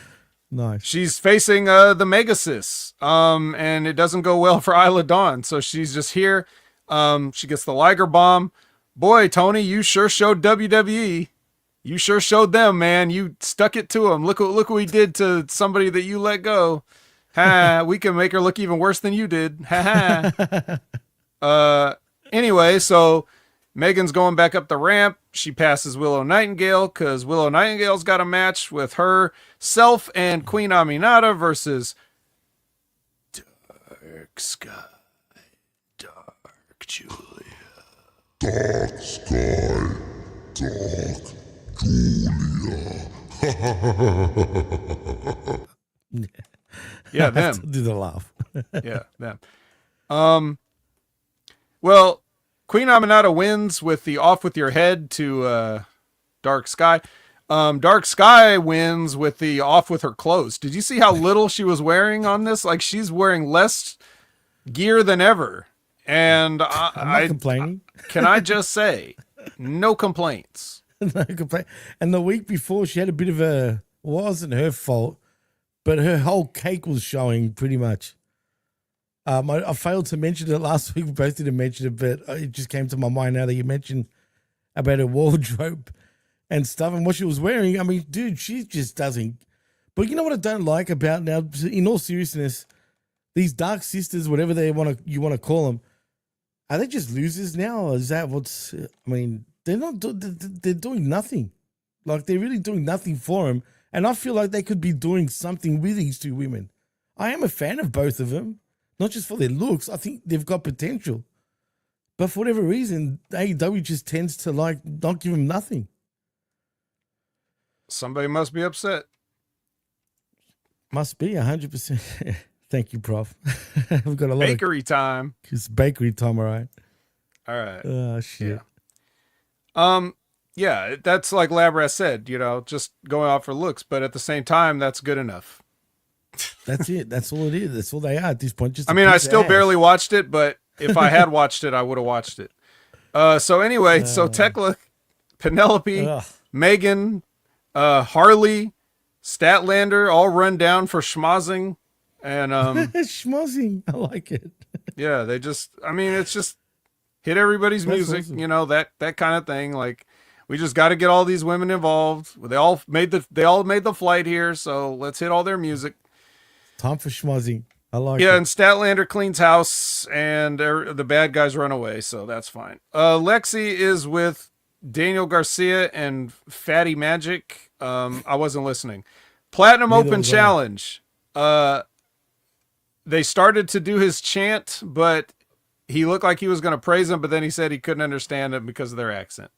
nice. She's facing the Megasis. And it doesn't go well for Isla Dawn. So she's just here. She gets the Liger Bomb. Boy, Tony, you sure showed WWE. You sure showed them, man. You stuck it to them. Look what we did to somebody that you let go. Ha, we can make her look even worse than you did. Ha ha. Anyway, so Megan's going back up the ramp. She passes Willow Nightingale because Willow Nightingale's got a match with herself and Queen Aminata versus Dark Sky, Dark Julia. Dark Sky, Dark Julia. Yeah, them. Do the laugh. Yeah, them. Well, Queen Aminata wins with the off with your head to Dark Sky. Dark Sky wins with the off with her clothes. Did you see how little she was wearing on this? Like, she's wearing less gear than ever. And I'm not complaining. Can I just say, no complaints. No complaint. And the week before, she had a bit of a, wasn't her fault, but her whole cake was showing pretty much. I failed to mention it last week. We both didn't mention it, but it just came to my mind now that you mentioned about her wardrobe and stuff and what she was wearing. I mean, dude, she just doesn't. But you know what I don't like about now, in all seriousness, these Dark Sisters, whatever you want to call them, are they just losers now? Or is that what's, I mean, they're doing nothing. Like, they're really doing nothing for him. And I feel like they could be doing something with these two women. I am a fan of both of them, not just for their looks. I think they've got potential. But for whatever reason, AEW just tends to, like, not give them nothing. Somebody must be upset. Must be 100%. Thank you, Prof. We've got a lot bakery time. It's bakery time, all right. All right. Oh shit. Yeah. Yeah, that's like Labras said, you know, just going off for looks, but at the same time, that's good enough. That's it. That's all it is. That's all they are at this point. Just I mean, I still barely watched it, but if I had watched it, I would have watched it. So anyway, so Tekla, Penelope, Megan, Harley, Statlander, all run down for schmozzing. And schmozzing, I like it. Yeah, they just, I mean, it's just hit everybody's music, awesome. You know, that kind of thing. Like, we just got to get all these women involved. They all made the flight here, so let's hit all their music. Time for schmozzing. I like it. Yeah, and Statlander cleans house, and the bad guys run away, so that's fine. Lexi is with Daniel Garcia and Fatty Magic. I wasn't listening. Platinum Open Challenge. They started to do his chant, but he looked like he was going to praise them, but then he said he couldn't understand them because of their accent.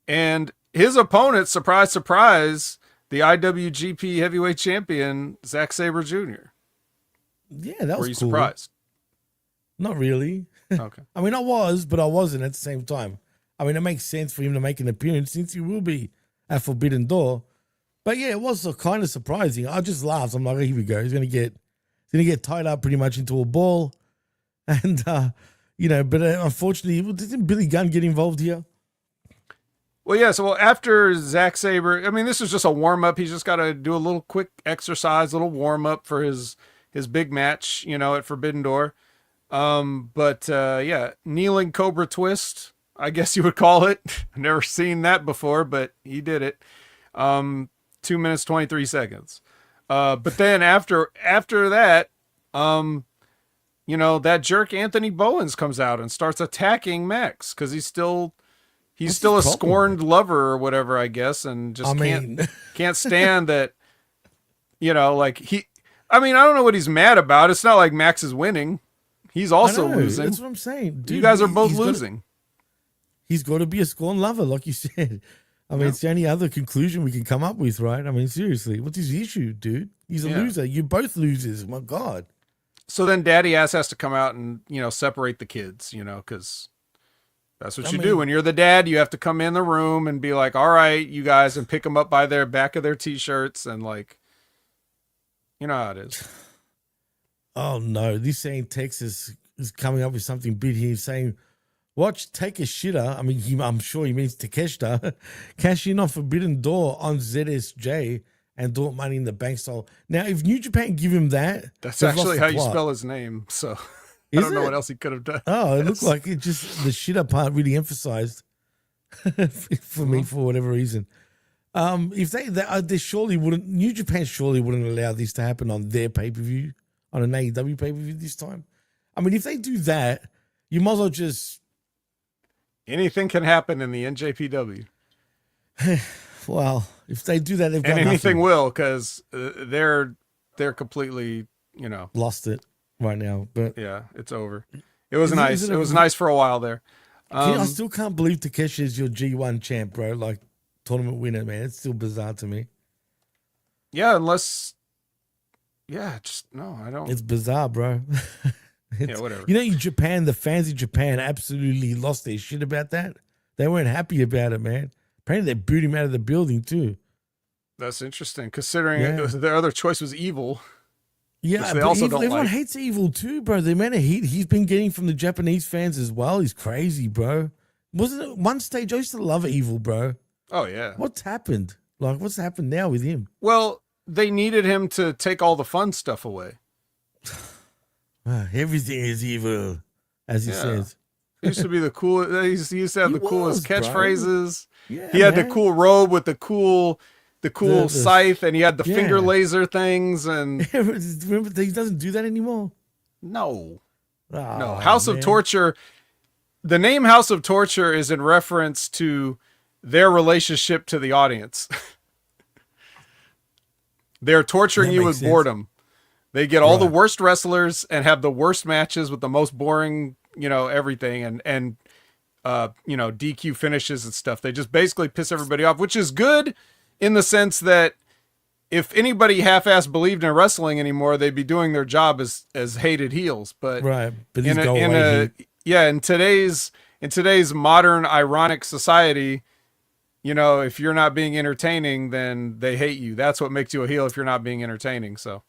And his opponent, surprise, surprise, the IWGP Heavyweight Champion, Zack Sabre Jr. Yeah, that was cool. Were you surprised? Not really. Okay. I mean, I was, but I wasn't at the same time. I mean, it makes sense for him to make an appearance since he will be at Forbidden Door. But yeah, it was kind of surprising. I just laughed. I'm like, oh, here we go. He's gonna get tied up pretty much into a ball, and you know. But unfortunately, didn't Billy Gunn get involved here? Well, yeah. So after Zack Sabre, I mean, this is just a warm up. He's just got to do a little quick exercise, a little warm up for his big match, you know, at Forbidden Door. But yeah, kneeling Cobra Twist, I guess you would call it. I've never seen that before, but he did it. 2 minutes, 23 seconds. But then after that, you know, that jerk Anthony Bowens comes out and starts attacking Max because he's still a scorned lover or whatever, I guess, and just can't stand that, you know, like I don't know what he's mad about. It's not like Max is winning. He's also losing. That's what I'm saying. Dude, you guys are both losing. He's got to be a scorned lover, like you said. I mean, it's the only other conclusion we can come up with, right? I mean, seriously, what's his issue, dude? He's a loser. You're both losers. My God. So then Daddy Ass has to come out and, you know, separate the kids, you know, because that's what you do. When you're the dad, you have to come in the room and be like, all right, you guys, and pick them up by their back of their T-shirts and, like, you know how it is. Oh, no. This saying Texas is coming up with something big here. He's saying, watch Take a Shitter. I mean, I'm sure he means Takeshita. Cash in on Forbidden Door on ZSJ and do it Money in the Bank style. Now, if New Japan give him that, that's actually how you spell his name. So I don't know what else he could have done. Oh, it looked like it just the shitter part really emphasized for me for whatever reason. If they surely wouldn't, New Japan surely wouldn't allow this to happen on their pay per view, on an AEW pay per view this time. I mean, if they do that, you might as well just. Anything can happen in the NJPW. Well, if they do that, they've got anything nothing. Will, because they're completely, you know, lost it right now. But yeah, it's over. It was nice. It was nice for a while there. I still can't believe Takeshi is your G1 champ, bro. Like tournament winner, man. It's still bizarre to me. Yeah, unless. Yeah, just no, I don't. It's bizarre, bro. Yeah, whatever. You know, in Japan, the fans in Japan absolutely lost their shit about that. They weren't happy about it, man. Apparently they booed him out of the building too. That's interesting, considering their other choice was Evil. Yeah, which they also don't everyone like. hates Evil too, bro. The amount of heat he's been getting from the Japanese fans as well is crazy, bro. Wasn't it one stage I used to love Evil, bro? Oh yeah. What's happened? Like, what's happened now with him? Well, they needed him to take all the fun stuff away. Everything is evil, as he says. He used to be the cool. He used to have the coolest catchphrases. Yeah, he had the cool robe with the cool scythe, and he had the finger laser things. And remember, he doesn't do that anymore. No. Oh, No. House of Torture. The name House of Torture is in reference to their relationship to the audience. They're torturing you with boredom. They get all the worst wrestlers and have the worst matches with the most boring, everything, and DQ finishes and stuff. They just basically piss everybody off, which is good in the sense that if anybody half-ass believed in wrestling anymore, they'd be doing their job as hated heels. But but in today's modern ironic society, if you're not being entertaining, then they hate you. That's what makes you a heel, if you're not being entertaining. So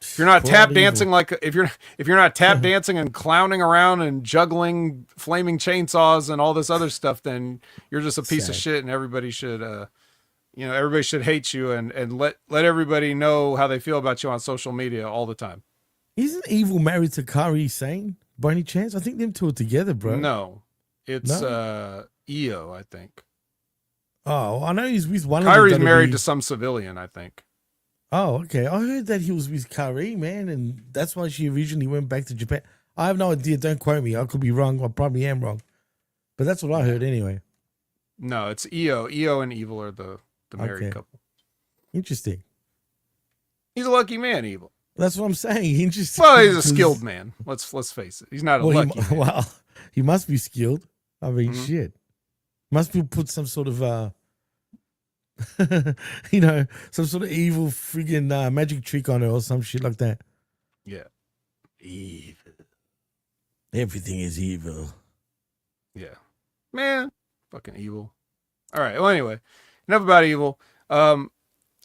if you're not tap dancing if you're not tap dancing and clowning around and juggling flaming chainsaws and all this other stuff, then you're just a piece of shit, and everybody should everybody should hate you and let everybody know how they feel about you on social media all the time. Isn't Evil married to Kairi Sane by any chance? I think them two are together, bro. No. It's Io, I think. Oh, I know he's with one Kyrie's of the married to some civilian, I think. Oh, okay. I heard that he was with Kairi, man, and that's why she originally went back to Japan. I have no idea. Don't quote me. I could be wrong. I probably am wrong. But that's what I heard anyway. No, it's Io. Io and Evil are the married couple. Interesting. He's a lucky man, Evil. That's what I'm saying. Interesting. Well, he's a skilled man. Let's face it. He's not a lucky man. Well, he must be skilled. I mean, shit. Must be put some sort of, some sort of evil friggin' magic trick on her or some shit like that. Yeah. Evil. Everything is evil. Yeah. Man. Fucking Evil. All right. Well, anyway, enough about Evil.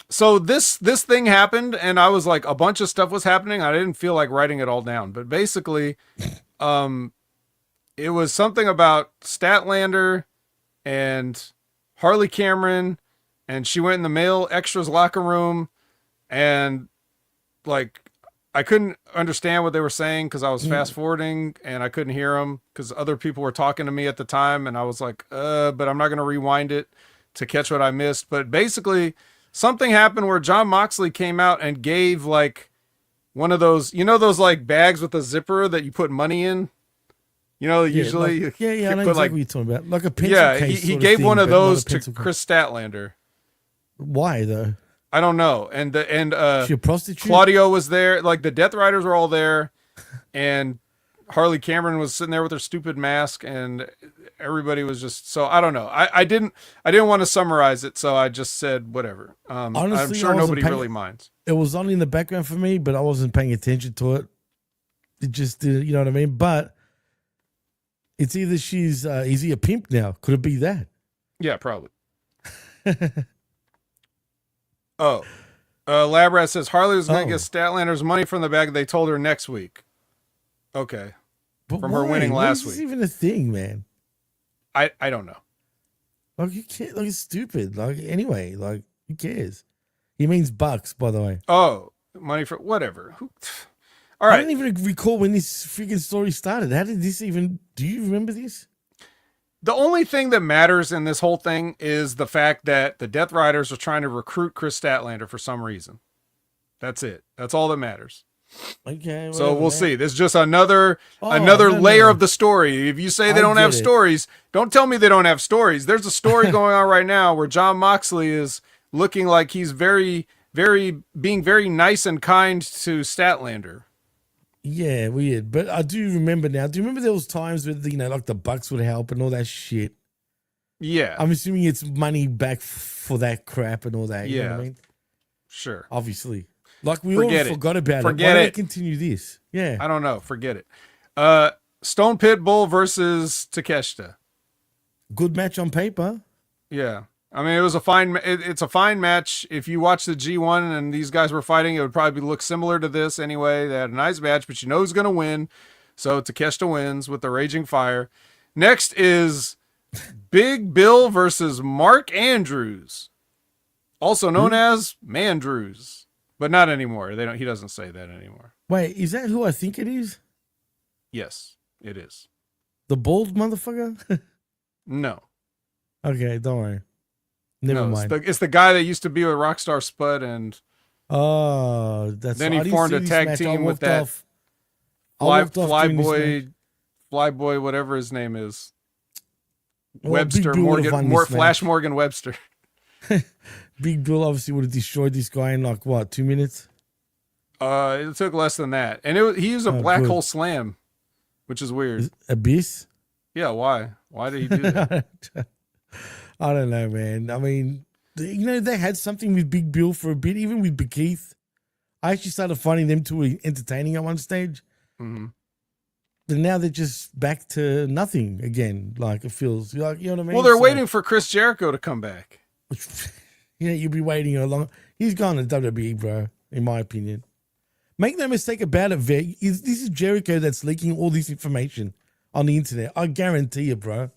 So this thing happened, and I was like, a bunch of stuff was happening. I didn't feel like writing it all down, but basically, it was something about Statlander and Harley Cameron, and she went in the male extras locker room, and like, I couldn't understand what they were saying because I was fast forwarding and I couldn't hear them because other people were talking to me at the time, and I was like, but I'm not going to rewind it to catch what I missed. But basically, something happened where Jon Moxley came out and gave like one of those, those like bags with a zipper that you put money in. Usually, I know exactly what you're talking about. Like a pencil case. He gave one of those to Chris Statlander. Why though? I don't know. And she a prostitute? Claudio was there. Like the Death Riders were all there, and Harley Cameron was sitting there with her stupid mask, and everybody was just, so I don't know. I didn't want to summarize it, so I just said whatever. Honestly, I'm sure nobody really minds. It was on in the background for me, but I wasn't paying attention to it. It just did, you know what I mean? But it's either is he a pimp now? Could it be that? Yeah, probably. Oh, Labrat says Harley was going to get Statlander's money from the bag. They told her next week. Okay. But from her winning last week. Is even a thing, man? I don't know. Like, you can't, like, it's stupid. Like, anyway, like, who cares? He means bucks, by the way. Oh, money for whatever. All right. I don't even recall when this freaking story started. How did this even, do you remember this? The only thing that matters in this whole thing is the fact that the Death Riders are trying to recruit Chris Statlander for some reason. That's it. That's all that matters. Okay. So we'll see. This is just another layer of the story. If you say they don't have stories, don't tell me they don't have stories. There's a story going on right now where Jon Moxley is looking like he's being very nice and kind to Statlander. Yeah, weird. But I do remember now. Do you remember there was times where, like the Bucks would help and all that shit? Yeah. I'm assuming it's money back for that crap and all that. You know what I mean? Sure. Obviously. Like we all forgot about it. Why don't they continue this? Yeah. I don't know. Forget it. Stone Pitbull versus Takeshita. Good match on paper. Yeah. I mean, it was a fine. It's a fine match. If you watch the G1 and these guys were fighting, it would probably look similar to this anyway. They had a nice match, but you know who's going to win. So Takeshita wins with the Raging Fire. Next is Big Bill versus Mark Andrews, also known as Mandrews, but not anymore. They don't. He doesn't say that anymore. Wait, is that who I think it is? Yes, it is. The bald motherfucker? No. Okay, don't worry. Never mind. It's the guy that used to be with Rockstar Spud, and that's then he formed a tag team with that Flyboy, whatever his name is. Webster Morgan, Flash Morgan Webster. Big Bill obviously would have destroyed this guy in like what, 2 minutes? It took less than that, and he used a black hole slam, which is weird. Abyss? Yeah, why? Why did he do that? I don't know, man. I mean, they had something with Big Bill for a bit, even with Big Keith. I actually started finding them too entertaining at one stage. Mm-hmm. But now they're just back to nothing again. Like it feels like, you know what I mean? Well, they're waiting for Chris Jericho to come back. Yeah, you'll be waiting a long. He's gone to WWE, bro. In my opinion, make no mistake about it, Vic. This is Jericho that's leaking all this information on the internet. I guarantee you, bro.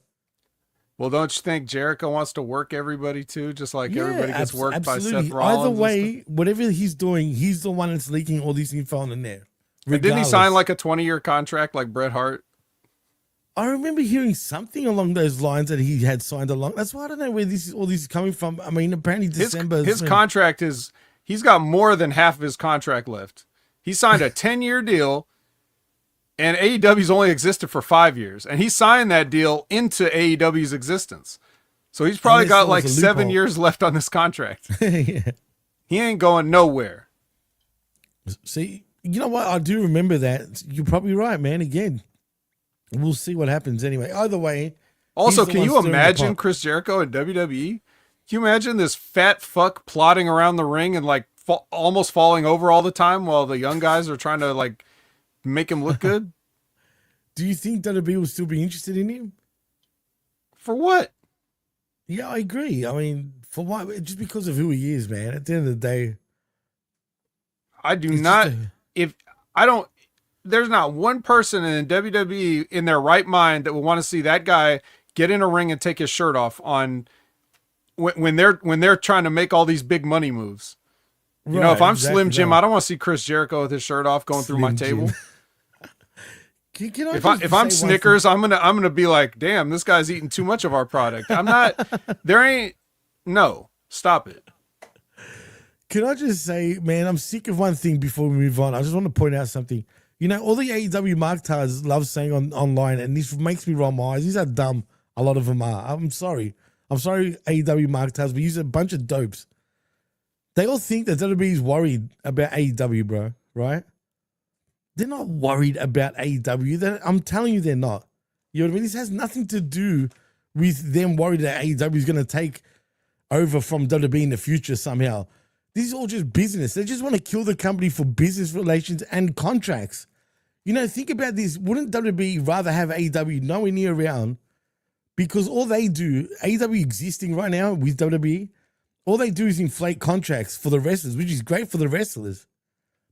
Well, don't you think Jericho wants to work everybody too, just like everybody gets worked by Seth Rollins? Either way, whatever he's doing, he's the one that's leaking all this info on the net. Didn't he sign like a 20-year contract like Bret Hart? I remember hearing something along those lines that he had signed along. That's why I don't know where all this is coming from. I mean, apparently December. His contract he's got more than half of his contract left. He signed a 10-year deal. And AEW's only existed for 5 years. And he signed that deal into AEW's existence. So he's probably got like 7 years left on this contract. Yeah. He ain't going nowhere. See, you know what? I do remember that. You're probably right, man. Again, we'll see what happens anyway. Either way. Also, can you imagine Chris Jericho in WWE? Can you imagine this fat fuck plodding around the ring and like almost falling over all the time while the young guys are trying to like make him look good? Do you think WWE will still be interested in him? For what? Yeah, I agree. I mean, for what? Just because of who he is, man. At the end of the day, I do not. There's not one person in WWE in their right mind that would want to see that guy get in a ring and take his shirt off on when they're trying to make all these big money moves. You know, if I'm Slim Jim, I don't want to see Chris Jericho with his shirt off going through my table. If I'm Snickers, I'm gonna be like, damn, this guy's eating too much of our product. I'm not. No, stop it. Can I just say, man, I'm sick of one thing before we move on. I just want to point out something. You know, all the AEW marketeers love saying online, and this makes me roll my eyes. These are dumb. A lot of them are. I'm sorry, AEW marketeers, but you're a bunch of dopes. They all think that WWE is worried about AEW, bro, right? They're not worried about AEW. I'm telling you they're not. You know what I mean? This has nothing to do with them worried that AEW is going to take over from WWE in the future somehow. This is all just business. They just want to kill the company for business relations and contracts. You know, think about this. Wouldn't WWE rather have AEW nowhere near around? Because all they do, AEW existing right now with WWE, all they do is inflate contracts for the wrestlers, which is great for the wrestlers,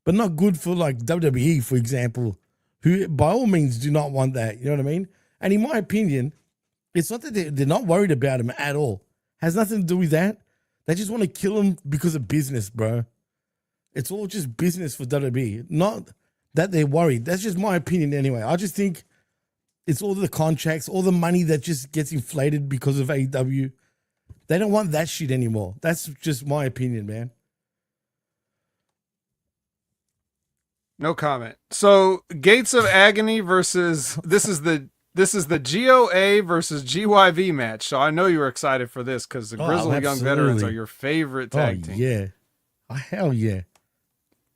but not good for like WWE, for example, who by all means do not want that. You know what I mean? And in my opinion, it's not that they're not worried about him at all. Has nothing to do with that. They just want to kill him because of business, bro. It's all just business for WWE. Not that they're worried. That's just my opinion anyway. I just think it's all the contracts, all the money that just gets inflated because of AEW. They don't want that shit anymore. That's just my opinion, man. No comment. So Gates of Agony versus this is the GOA versus GYV match. So I know you were excited for this because the Grizzled Young Veterans are your favorite tag team. Yeah. Oh, hell yeah.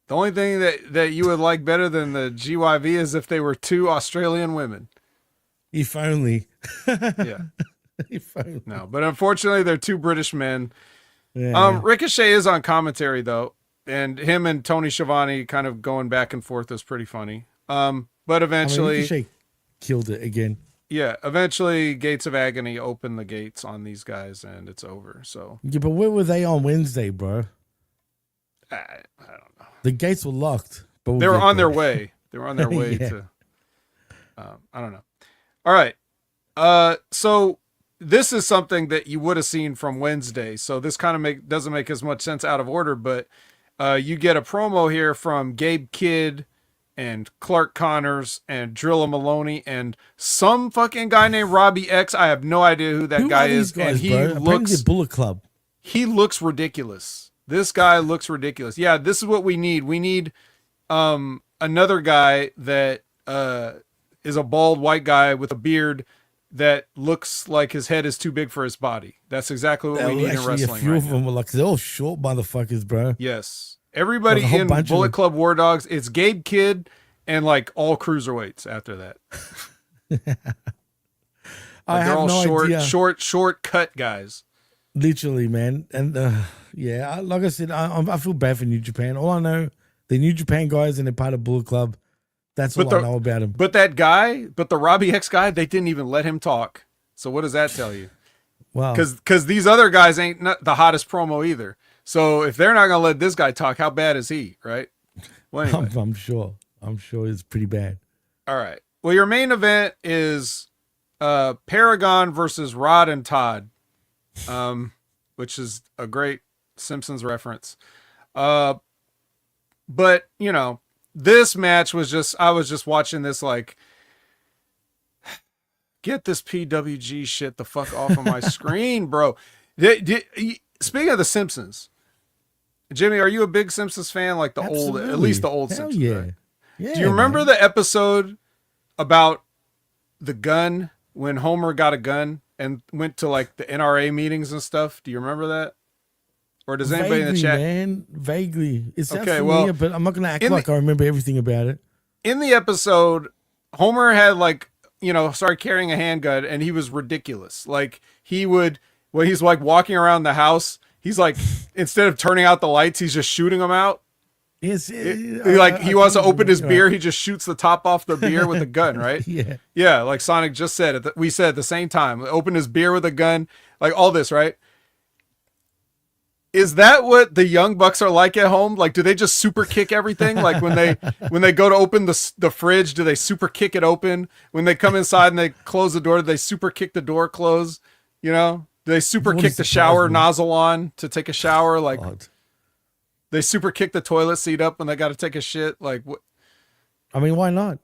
The only thing that you would like better than the GYV is if they were two Australian women. If only. Yeah. If only. No, but unfortunately they're two British men. Yeah. Ricochet is on commentary though, and him and Tony Schiavone kind of going back and forth is pretty funny. But eventually Ricochet killed it again. Yeah, eventually Gates of Agony open the gates on these guys and it's over. So Yeah, but where were they on Wednesday, bro? I don't know. The gates were locked. But They were on their way. They were on their way Yeah. to. I don't know. All right. So this is something that you would have seen from Wednesday. So this kind of doesn't make as much sense out of order, but you get a promo here from Gabe Kidd and Clark Connors and Drilla Maloney and some fucking guy named Robbie X. I have no idea who that Who guy are these is. guys, And he bro? Apparently they're Bullet Club. he looks ridiculous. This guy looks ridiculous. Yeah, this is what we need. We need another guy that is a bald white guy with a beard that looks like his head is too big for his body. That's exactly what we need in wrestling. A few right of them were like, they're all short motherfuckers, bro. Yes. Everybody Like a whole in bunch of Bullet them. Club War Dogs, it's Gabe Kidd and like all cruiserweights after that. I They're have all no idea. short cut guys. Literally, man. And yeah, like I said, I feel bad for New Japan. All I know, they're New Japan guys and they're part of Bullet Club. That's all I know about them. But the Robbie X guy, they didn't even let him talk. So what does that tell you? Wow. Because these other guys ain't not the hottest promo either. So if they're not gonna let this guy talk, how bad is he, right? Well, anyway. I'm sure. I'm sure it's pretty bad. All right. Well, your main event is Paragon versus Rod and Todd, which is a great Simpsons reference. But you know, this match was I was just watching this like, get this PWG shit the fuck off of my screen, bro. Speaking of the Simpsons, Jimmy, are you a big Simpsons fan? Like at least the old Hell Simpsons, yeah. right? Yeah. Do you remember man. the episode about the gun when Homer got a gun and went to like the NRA meetings and stuff? Do you remember that? Or does anybody in the chat? Man, vaguely. It sounds Okay, familiar, well, but I'm not going to act like I remember everything about it. In the episode, Homer had like, started carrying a handgun and he was ridiculous. Like when he's like walking around the house, he's like, instead of turning out the lights, he's just shooting them out. Yes, He wants to open his beer. He just shoots the top off the beer with a gun, right? Yeah. Yeah. Like Sonic just said, we said at the same time, open his beer with a gun, like all this, right? Is that what the Young Bucks are like at home? Like, do they just super kick everything? Like when they go to open the fridge, do they super kick it open? When they come inside and they close the door, do they super kick the door close? Do they super kick the shower nozzle on to take a shower? Like God. They super kick the toilet seat up when they got to take a shit. Like what? I mean, why not?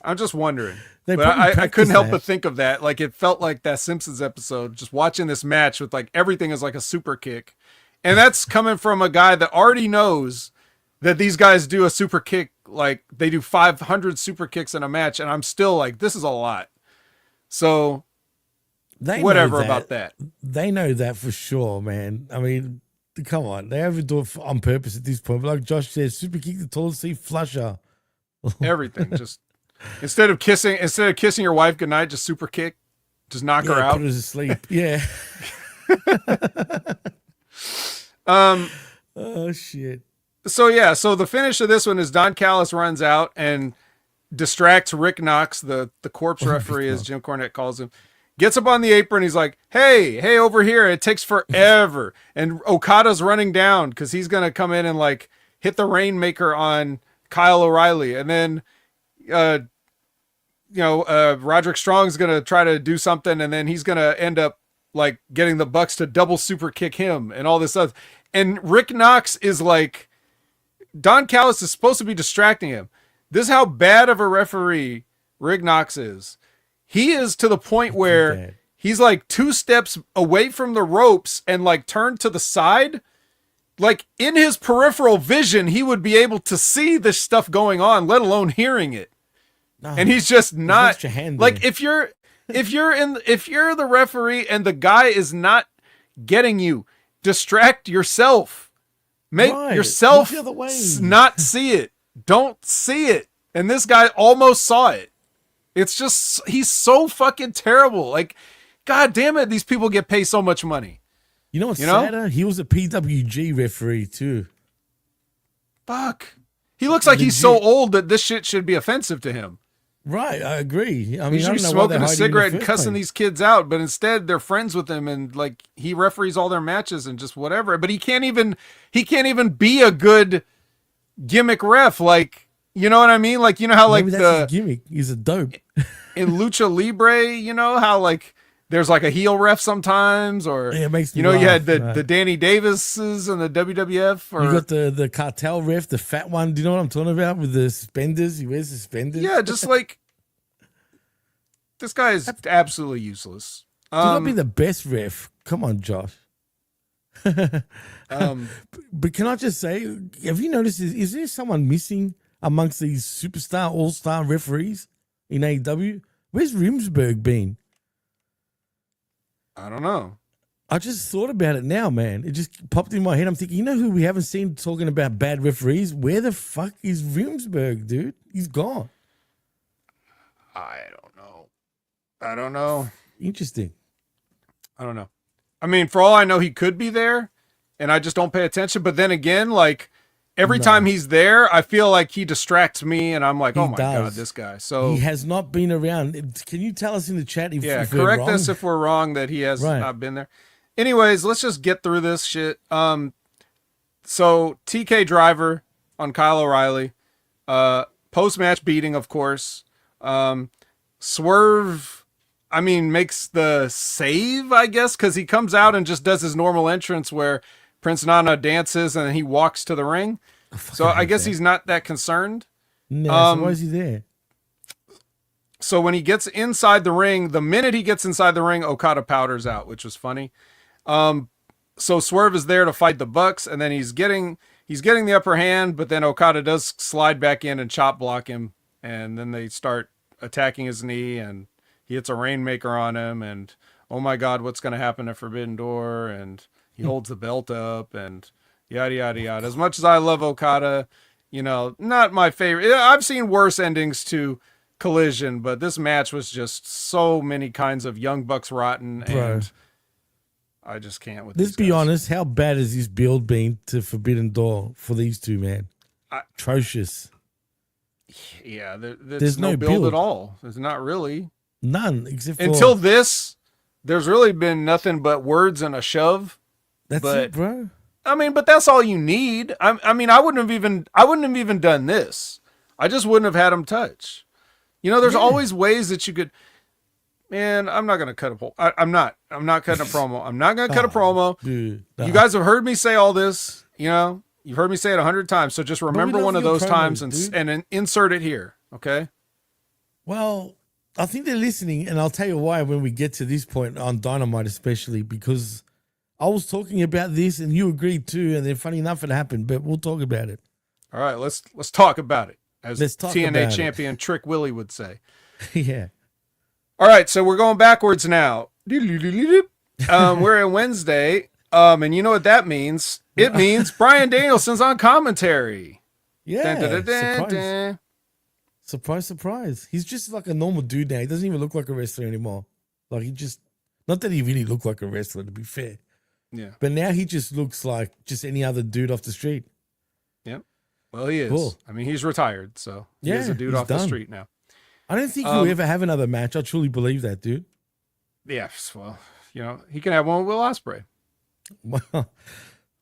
I'm just wondering. They But probably I couldn't help practice but think of that. Like it felt like that Simpsons episode, just watching this match with like everything is like a super kick. And that's coming from a guy that already knows that these guys do a super kick. Like they do 500 super kicks in a match. And I'm still like, this is a lot. So whatever about that. They know that for sure, man. I mean, come on. They haven't do it on purpose at this point. But like Josh said, super kick the toilet seat flusher. Everything. Just instead of kissing your wife goodnight, just super kick. Just knock her out. Put her to sleep. Yeah. Oh shit. So the finish of this one is Don Callis runs out and distracts Rick Knox, the corpse referee, as Jim Cornette calls him. Gets up on the apron. He's like, hey, over here. It takes forever. And Okada's running down because he's going to come in and like hit the Rainmaker on Kyle O'Reilly. And then, Roderick Strong's going to try to do something. And then he's going to end up like getting the Bucks to double super kick him and all this stuff. And Rick Knox is like, Don Callis is supposed to be distracting him. This is how bad of a referee Rick Knox is. He is to the point where he's like 2 steps away from the ropes and like turned to the side. Like in his peripheral vision, he would be able to see this stuff going on, let alone hearing it. No, and he's just not like, if you're the referee and the guy is not getting you, distract yourself. Make yourself not see it. Don't see it. And this guy almost saw it. It's just, he's so fucking terrible. Like, God damn it, these people get paid so much money. You know what's sadder? He was a PWG referee too. Fuck. He looks like he's so old that this shit should be offensive to him. Right, I agree. I mean, He should I be don't know why they're smoking a hiding in the cigarette and first cussing place. these kids out, but instead they're friends with him and like he referees all their matches and just whatever. But he can't even be a good gimmick ref. Like, you know what I mean? Like, you know how like Maybe that's his gimmick. He's a dope. in Lucha Libre, you know how like there's like a heel ref sometimes, or Yeah, it makes me you know, you had laugh, the right. Danny Davises and the WWF, or You got the cartel ref, the fat one. Do you know what I'm talking about with the suspenders? He wears suspenders. yeah, just like this guy is absolutely useless. Do not be the best ref. Come on, Josh. But can I just say, have you noticed, is there someone missing amongst these superstar, all-star referees in AEW? Where's Rimsberg been? I don't know. I just thought about it now, man. It just popped in my head. I'm thinking, you know who we haven't seen talking about bad referees? Where the fuck is Rimsberg, dude? He's gone. I don't know. Interesting. I don't know. I mean, for all I know, he could be there, and I just don't pay attention. But then again, like every time he's there, I feel like he distracts me, and I'm like, oh my god, this guy. So he has not been around. Can you tell us in the chat if if we're correct wrong? us if we're wrong that he has not been there. Anyways, let's just get through this shit. So TK Driver on Kyle O'Reilly, post-match beating, of course. Swerve, I mean, makes the save, I guess, because he comes out and just does his normal entrance where Prince Nana dances and he walks to the ring. So I guess he's not that concerned. No, so why is he there? So when he gets inside the ring, the minute he gets inside the ring, Okada powders out, which was funny. So Swerve is there to fight the Bucks, and then he's getting the upper hand, but then Okada does slide back in and chop block him, and then they start attacking his knee, and he hits a Rainmaker on him, and oh my god, what's going to happen at Forbidden Door? And he holds the belt up, and yada yada yada. As much as I love Okada, you know, not my favorite. I've seen worse endings to Collision, but this match was just so many kinds of Young Bucks rotten, and I just can't with Let's be honest, how bad has this build been to Forbidden Door for these two, man? Atrocious. Yeah, there's no build at all. There's not really. None, except for... Until this, there's really been nothing but words and a shove. That's it, bro. I mean, but that's all you need. I mean, I wouldn't have even done this. I just wouldn't have had him touch. You know, there's always ways that you could... Man, I'm not gonna cut a promo. I'm not cutting a promo. I'm not gonna cut a promo. Dude, You guys have heard me say all this. You know, you've heard me say it 100 times. So just remember one of those times and insert it here. Okay. Well, I think they're listening, and I'll tell you why when we get to this point on Dynamite, especially because I was talking about this and you agreed too, and then funny enough, it happened. But we'll talk about it. All right, let's talk about it, as TNA about champion Trick Willie would say. Yeah. All right, so we're going backwards now. We're in Wednesday, and you know what that means? It means Bryan Danielson's on commentary. Yeah. Dun, dun, dun, dun. Surprise, surprise. He's just like a normal dude now. He doesn't even look like a wrestler anymore. Like, he just, not that he really looked like a wrestler, to be fair. Yeah. But now he just looks like just any other dude off the street. Yep. Well, he is. Cool. I mean, he's retired, so he is a dude off the street now. I don't think he'll ever have another match. I truly believe that, dude. Yes, well, you know, he can have one with Will Ospreay. Well,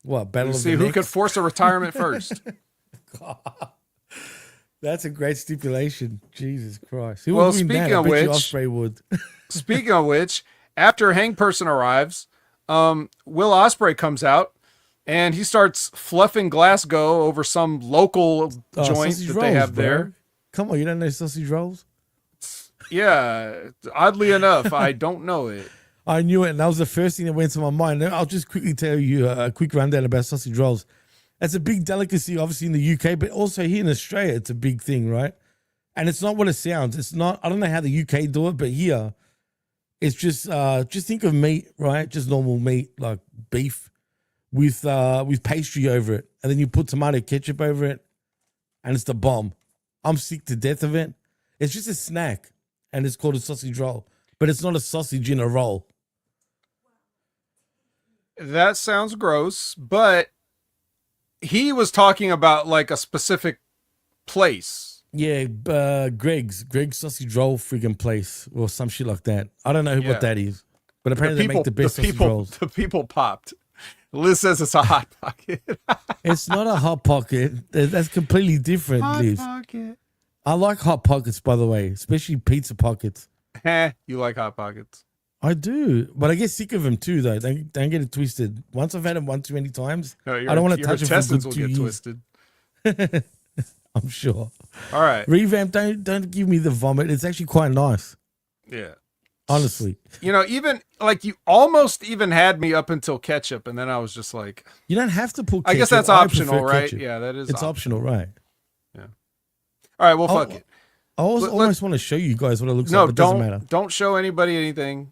what, battle We'll of see the who necks? could force a retirement first. That's a great stipulation. Jesus Christ. Who Well, would win that? speaking I of bet you which- Ospreay would. Speaking of which, after Hang Person arrives, Will Ospreay comes out and he starts fluffing Glasgow over some local joint sausage that rolls, they have bro. there. Come on, you don't know sausage rolls? Yeah, oddly enough, I don't know it. I knew it, and that was the first thing that went to my mind. Now, I'll just quickly tell you a quick rundown about sausage rolls. It's a big delicacy, obviously, in the UK, but also here in Australia, it's a big thing, right? And it's not what it sounds. It's not, I don't know how the UK do it, but here, it's just think of meat, right? Just normal meat, like beef, with pastry over it. And then you put tomato ketchup over it, and it's the bomb. I'm sick to death of it. It's just a snack, and it's called a sausage roll, but it's not a sausage in a roll. That sounds gross, but he was talking about like a specific place. Yeah, Greg's sausage roll friggin' place or some shit like that. I don't know Yeah. what that is, but apparently they make the best sausage rolls. The people popped. Liz says it's a hot pocket. It's not a hot pocket. That's completely different, Liz. Pocket. I like hot pockets, by the way, especially pizza pockets. You like hot pockets? I do, but I get sick of them too, though. Don't get it twisted. Once I've had them one too many times, No, I don't want to your touch them for intestines good will 2 get years. twisted. I'm sure. All right. Revamp, don't give me the vomit. It's actually quite nice. Yeah. Honestly. You know, even like you almost even had me up until ketchup, and then I was just like, You don't have to put ketchup. I guess that's I optional, prefer right? ketchup. Yeah, that is. It's optional, right? Yeah. All right. Well, fuck it. I almost want to show you guys what it looks No, like, but it doesn't matter. don't show anybody anything.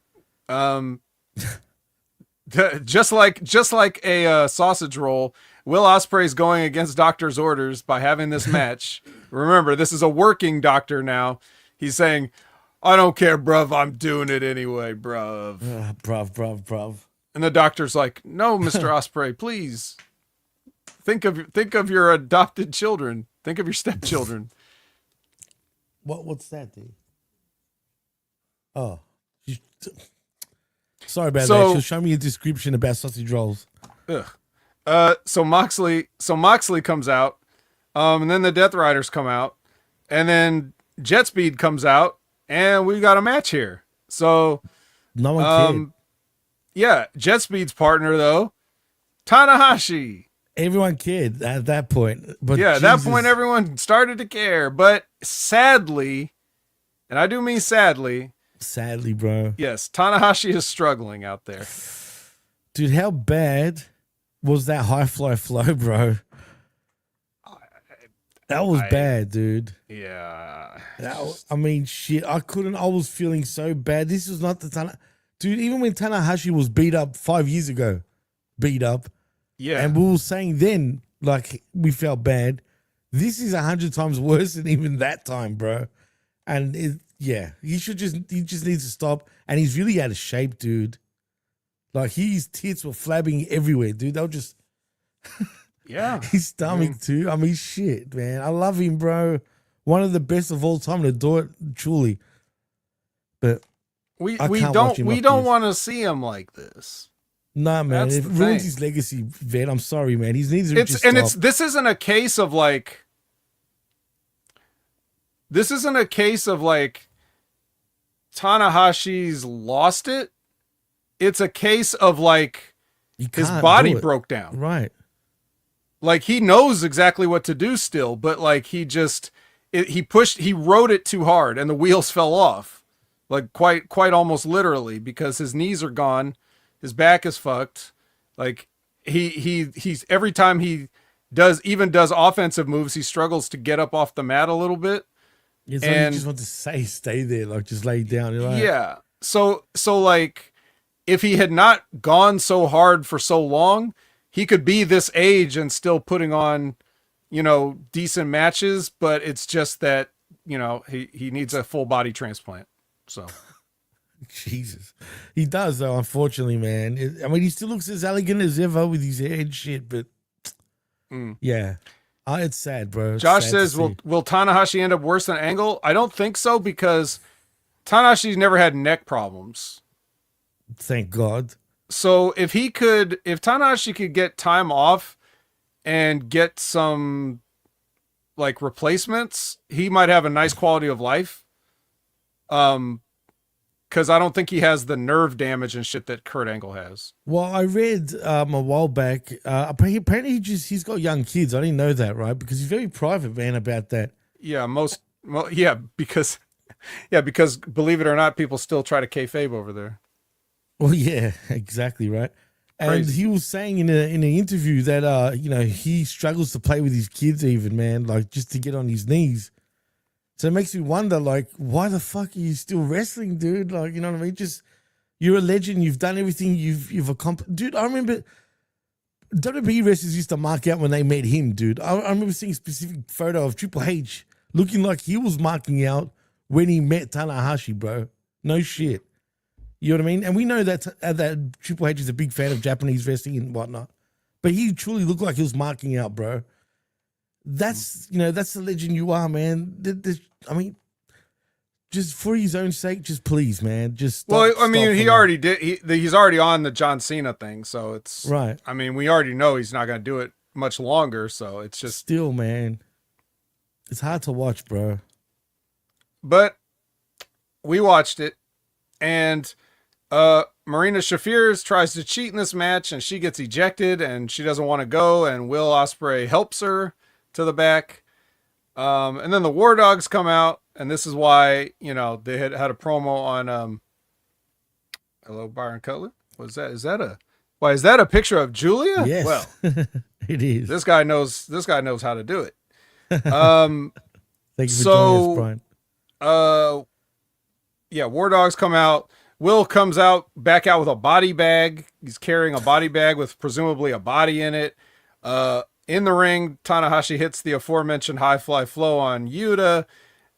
Just like a sausage roll, Will Ospreay's going against doctor's orders by having this match. Remember, this is a working doctor now. He's saying, "I don't care, bruv. I'm doing it anyway, bruv." Bruv. And the doctor's like, "No, Mr. Ospreay, please think of your adopted children. Think of your stepchildren." What's that, dude? Oh. Sorry about that. She'll show me a description about sausage rolls. Ugh. So Moxley comes out, and then the Death Riders come out, and then Jet Speed comes out, and we got a match here. So No one cared. Yeah, Jet Speed's partner though, Tanahashi. Everyone cared at that point. But Yeah, at that point everyone started to care, but sadly, and I do mean sadly, bro. yes, Tanahashi is struggling out there. Dude, how bad was that high fly flow, bro? That was bad, dude. Yeah. I mean, shit. I was feeling so bad. This was not the Tanahashi. Dude, even when Tanahashi was beat up 5 years ago, Yeah. and we were saying then, like, we felt bad. This is 100 times worse than even that time, bro. And he just needs to stop. And he's really out of shape, dude. Like, his tits were flabbing everywhere, dude. They were just Yeah. his stomach too. I mean, shit, man. I love him, bro. One of the best of all time to do it, truly. But We can't don't watch him like this. want to see him like this. nah, man, That's it the ruins thing. his legacy, Vet. I'm sorry, man. He needs to just stop. This isn't a case of like Tanahashi's lost it. It's a case of like You his can't body do it. broke down. Right. Like he knows exactly what to do still, but like he rode it too hard and the wheels fell off. Like quite almost literally, because his knees are gone, his back is fucked. Like he's every time he does offensive moves, he struggles to get up off the mat a little bit. It's like you just want to stay there, like just lay down. You're like, Yeah. So like if he had not gone so hard for so long, he could be this age and still putting on, decent matches, but it's just that, he needs a full body transplant. So Jesus. He does, though, unfortunately, man. I mean, he still looks as elegant as ever with his hair and shit, but yeah. It's sad, bro. It's Josh sad says, to see. will Tanahashi end up worse than Angle? I don't think so, because Tanahashi's never had neck problems. Thank God. So if Tanahashi could get time off and get some like replacements, he might have a nice quality of life. Because I don't think he has the nerve damage and shit that Kurt Angle has. Well, I read a while back, apparently he's got young kids. I didn't know that, right? Because he's very private, man, about that. Yeah, because believe it or not, people still try to kayfabe over there. Well, yeah, exactly, right. And Crazy. he was saying in an interview that he struggles to play with his kids, even, man, like just to get on his knees. So it makes me wonder, like, why the fuck are you still wrestling, dude? Like, you know what I mean? Just, you're a legend. You've done everything you've accomplished. Dude, I remember WWE wrestlers used to mark out when they met him, dude. I remember seeing a specific photo of Triple H looking like he was marking out when he met Tanahashi, bro. No shit. You know what I mean? And we know that Triple H is a big fan of Japanese wrestling and whatnot. But he truly looked like he was marking out, bro. that's that's the legend you are, man. I mean, just for his own sake, just please, man, just stop, well, I mean, stop he for already did. He's already on the John Cena thing, so it's right. I mean, we already know he's not going to do it much longer, so it's just Still, man, it's hard to watch, bro. But we watched it, and Marina Shafir tries to cheat in this match, and she gets ejected, and she doesn't want to go, and Will Ospreay helps her to the back. And then the War Dogs come out, and this is why, they had a promo on hello, Byron Cutler. What's that? Is that a picture of Julia? Yes. Well, it is. this guy knows how to do it. Thank you for joining us, Brian. Yeah, War Dogs come out. Will comes back out with a body bag. He's carrying a body bag with presumably a body in it. In the ring, Tanahashi hits the aforementioned high fly flow on Yuta.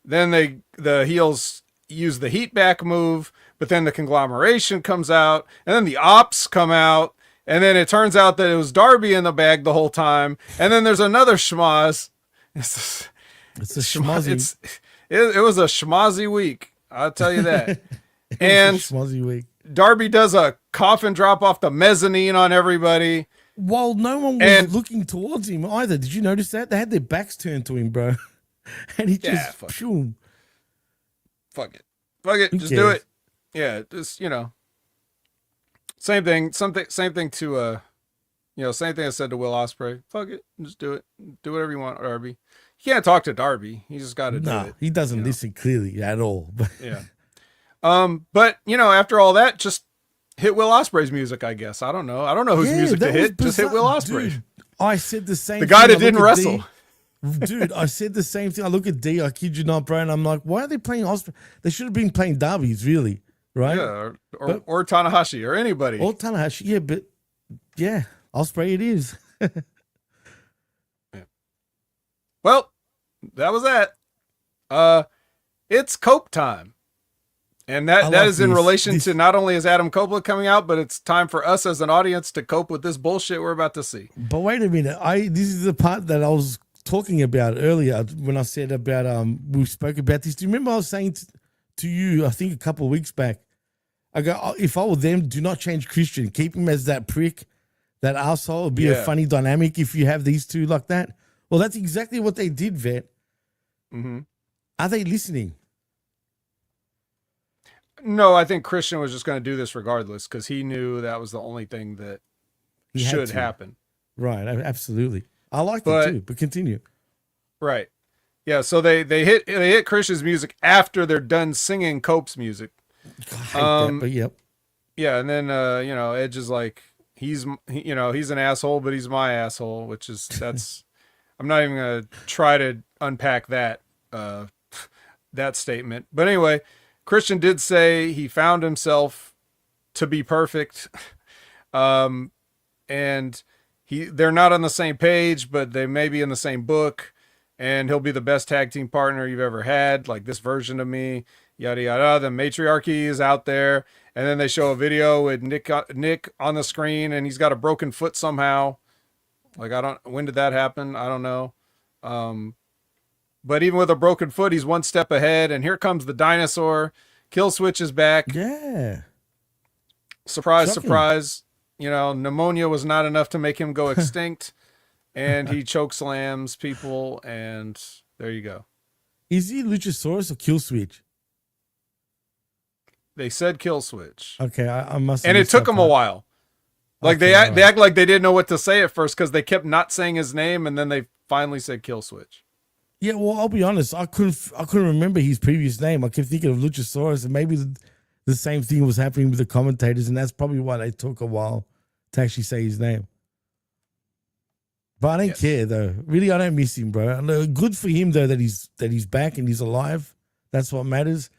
Then the heels use the heat back move, but then the conglomeration comes out, and then the ops come out, and then it turns out that it was Darby in the bag the whole time, and then there's another schmoz. It's a schmozzy. It was a schmozzy week, I'll tell you that. And schmozzy week. Darby does a coffin drop off the mezzanine on everybody. While no one was looking towards him either. Did you notice that? They had their backs turned to him, bro. And he just, boom. Fuck it. Just do it. Yeah, just, same thing. Same thing to, same thing I said to Will Ospreay. Fuck it. Just do it. Do whatever you want, Darby. You can't talk to Darby. He just got to do it. He doesn't listen clearly at all. Yeah. But, after all that, just hit Will Ospreay's music, I guess. I don't know. I don't know whose music to hit. Just hit Will Ospreay. Dude, I said the same thing. The guy that didn't wrestle. Dude, I said the same thing. I look at D, I kid you not, bro, and I'm like, why are they playing Ospreay? They should have been playing Darby's, really, right? Yeah, or Tanahashi, or anybody. Or Tanahashi, yeah, but yeah, Ospreay it is. Yeah. Well, that was that. It's Cope time. And that is in relation to not only is Adam Copeland coming out, but it's time for us as an audience to cope with this bullshit we're about to see. But wait a minute. This is the part that I was talking about earlier when I said about we spoke about this. Do you remember I was saying to you, I think a couple of weeks back, I go, if I were them, do not change Christian. Keep him as that prick, that asshole. It'd be a funny dynamic if you have these two like that. Well, that's exactly what they did, Vet. Mm-hmm. Are they listening? No, I think Christian was just going to do this regardless because he knew that was the only thing that should happen. Right, absolutely. I like that too, but continue. Right. Yeah, so they hit Christian's music after they're done singing Cope's music. I hate that, but yep. Yeah, and then Edge is like he's an asshole, but he's my asshole, which is I'm not even going to try to unpack that that statement. But anyway, Christian did say he found himself to be perfect. And they're not on the same page, but they may be in the same book, and he'll be the best tag team partner you've ever had, like this version of me, yada, yada. The matriarchy is out there. And then they show a video with Nick on the screen, and he's got a broken foot somehow. Like, when did that happen? I don't know. But even with a broken foot, he's one step ahead. And here comes the dinosaur. Killswitch is back. Yeah. Surprise, Shocking. Surprise. Pneumonia was not enough to make him go extinct. And he choke slams people. And there you go. Is he Luchasaurus or Killswitch? They said Killswitch. Okay, I must. And it took him a while. Like they act like they didn't know what to say at first because they kept not saying his name, and then they finally said Killswitch. Yeah, well, I'll be honest. I couldn't remember his previous name. I kept thinking of Luchasaurus, and maybe the same thing was happening with the commentators, and that's probably why they took a while to actually say his name. But I don't care though. Really, I don't miss him, bro. Good for him though that he's back and he's alive. That's what matters.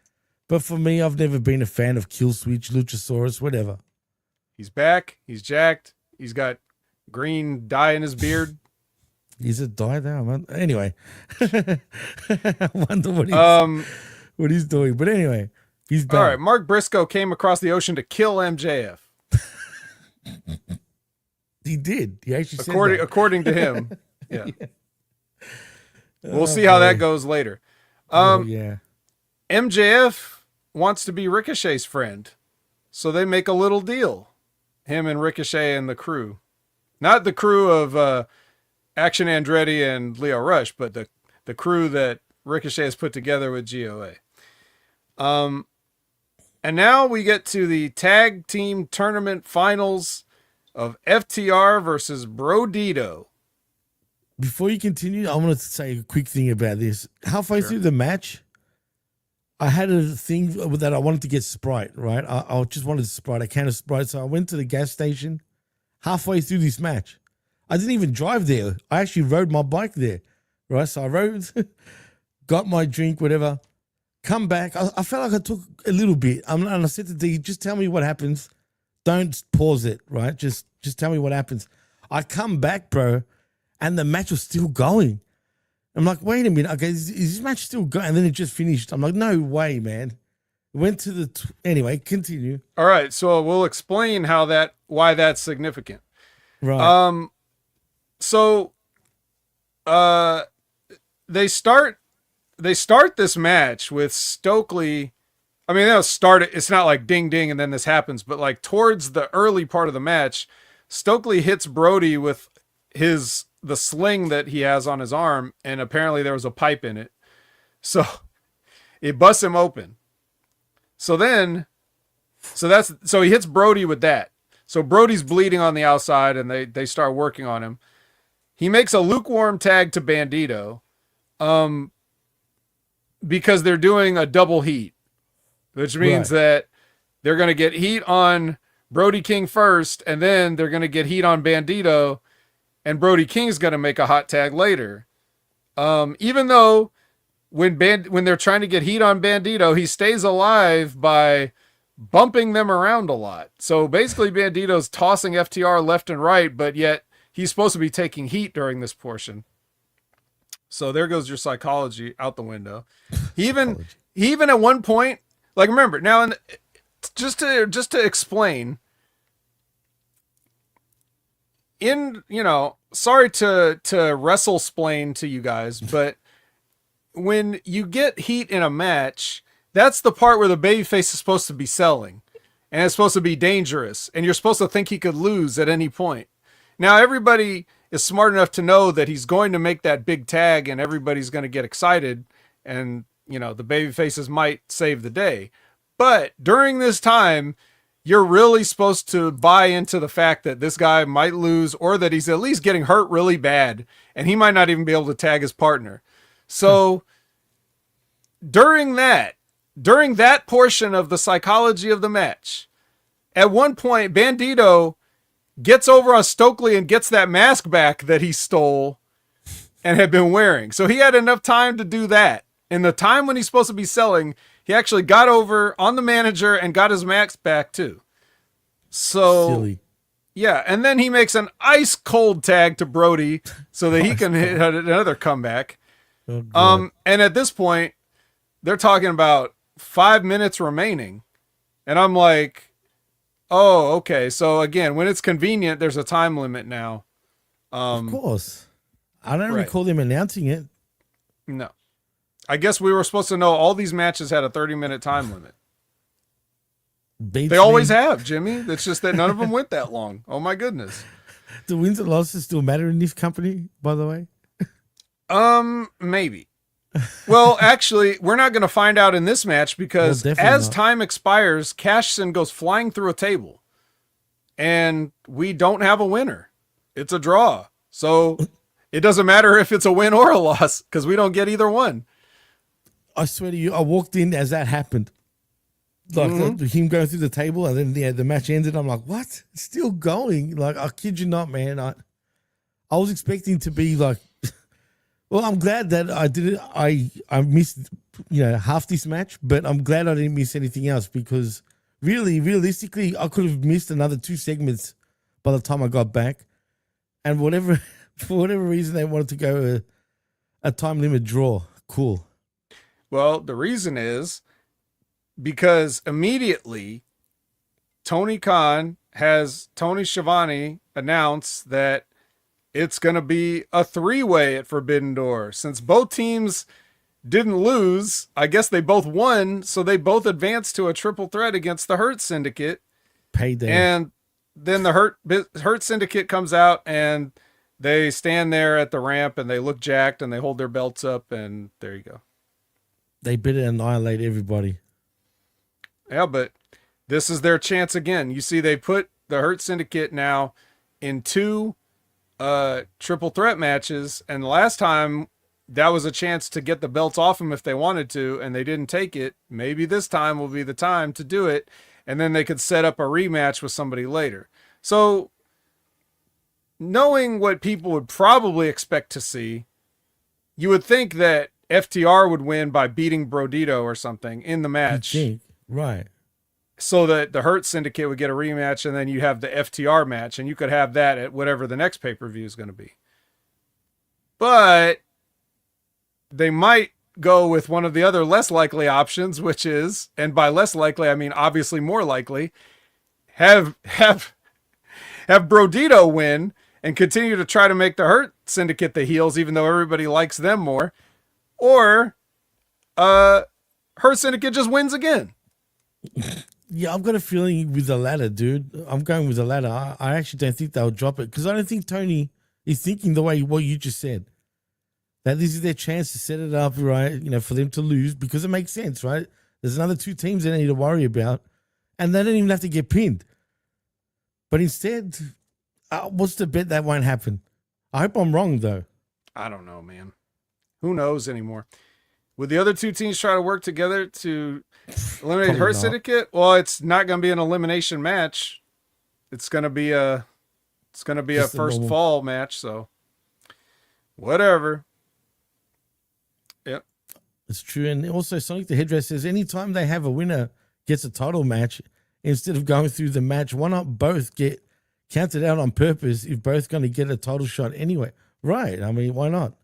But for me, I've never been a fan of Killswitch, Luchasaurus, whatever. He's back. He's jacked. He's got green dye in his beard. Is it dye there? Anyway, I wonder what he's doing. But anyway, he's back. All right, Mark Briscoe came across the ocean to kill MJF. He did. He actually said according to him. Yeah. We'll see how that goes later. Yeah. MJF wants to be Ricochet's friend, so they make a little deal. Him and Ricochet and the crew. Not the crew of Action Andretti and Leo Rush, but the crew that Ricochet has put together with GOA. And now we get to the tag team tournament finals of FTR versus Brodido. Before you continue, I wanted to say a quick thing about this. Halfway through the match, I had a thing that I wanted to get Sprite, right? I just wanted Sprite, a can of Sprite. So I went to the gas station halfway through this match. I didn't even drive there. I actually rode my bike there, right? So I rode, got my drink, whatever, come back. I felt like I took a little bit. And I said to D, just tell me what happens. Don't pause it, right? Just tell me what happens. I come back, bro, and the match was still going. I'm like, wait a minute. Okay, is this match still going? And then it just finished. I'm like, no way, man. Went to the anyway. Continue. All right, so we'll explain why that's significant. Right. So, they start this match with Stokely. I mean, they'll start it. It's not like ding ding and then this happens, but like towards the early part of the match, Stokely hits Brody with the sling that he has on his arm, and apparently there was a pipe in it. So it busts him open. So he hits Brody with that. So Brody's bleeding on the outside, and they start working on him. He makes a lukewarm tag to Bandito, because they're doing a double heat, which means that they're going to get heat on Brody King first, and then they're going to get heat on Bandito, and Brody King's going to make a hot tag later. Even though when they're trying to get heat on Bandito, he stays alive by bumping them around a lot. So basically Bandito's tossing FTR left and right, but yet he's supposed to be taking heat during this portion. So there goes your psychology out the window. He even at one point, like, remember now, just to explain, sorry to wrestle-splain to you guys, but when you get heat in a match, that's the part where the babyface is supposed to be selling, and it's supposed to be dangerous, and you're supposed to think he could lose at any point. Now, everybody is smart enough to know that he's going to make that big tag, and everybody's going to get excited, and, the babyfaces might save the day. But during this time, you're really supposed to buy into the fact that this guy might lose, or that he's at least getting hurt really bad, and he might not even be able to tag his partner. So during that portion of the psychology of the match, at one point, Bandito gets over on Stokely and gets that mask back that he stole and had been wearing. So he had enough time to do that. In the time when he's supposed to be selling, he actually got over on the manager and got his mask back too. So, silly. Yeah, and then he makes an ice cold tag to Brody so that he can hit another comeback. And at this point, they're talking about 5 minutes remaining. And I'm like, oh, okay. So again, when it's convenient, there's a time limit now. Of course. I don't recall them announcing it. No. I guess we were supposed to know all these matches had a 30-minute time limit. They always have, Jimmy. It's just that none of them went that long. Oh my goodness. Do wins and losses still matter in this company, by the way? Maybe. Well, actually, we're not going to find out in this match because as time expires, Cashson goes flying through a table. And we don't have a winner. It's a draw. So it doesn't matter if it's a win or a loss because we don't get either one. I swear to you, I walked in as that happened. Like him going through the table, and then the match ended. I'm like, what? It's still going. Like, I kid you not, man. I was expecting to be like, well, I'm glad that I did it. I missed, half this match, but I'm glad I didn't miss anything else because really, realistically, I could have missed another 2 segments by the time I got back. And for whatever reason, they wanted to go a time limit draw. Cool. Well, the reason is because immediately Tony Khan has Tony Schiavone announce that it's going to be a 3-way at Forbidden Door. Since both teams didn't lose, I guess they both won, so they both advanced to a triple threat against the Hurt Syndicate. Payday. And then the Hurt Syndicate comes out, and they stand there at the ramp, and they look jacked, and they hold their belts up, and there you go. They better annihilate everybody. Yeah, but this is their chance again. You see, they put the Hurt Syndicate now in 2 triple threat matches, and the last time that was a chance to get the belts off them if they wanted to, and they didn't take it. Maybe this time will be the time to do it, and then they could set up a rematch with somebody later. So, knowing what people would probably expect to see, you would think that FTR would win by beating Brodido or something in the match. You think? Right. So that the Hurt Syndicate would get a rematch, and then you have the FTR match, and you could have that at whatever the next pay-per-view is going to be. But they might go with one of the other less likely options, which is, and by less likely, I mean obviously more likely, have Brodido win and continue to try to make the Hurt Syndicate the heels, even though everybody likes them more. Or Hurt Syndicate just wins again. Yeah, I've got a feeling with the latter, dude. I'm going with the latter. I actually don't think they'll drop it because I don't think Tony is thinking the way what you just said. That this is their chance to set it up, right? You know, for them to lose because it makes sense, right? There's another 2 teams they don't need to worry about, and they don't even have to get pinned. But instead, what's the bet that won't happen? I hope I'm wrong, though. I don't know, man. Who knows anymore? Would the other 2 teams try to work together to eliminate Hurt Syndicate? Well, it's not going to be an elimination match. It's going to be a first fall match. So, whatever. Yep, it's true. And also, Sonic the Headdress says anytime they have a winner gets a title match, instead of going through the match, why not both get counted out on purpose if both going to get a title shot anyway? Right. I mean, why not?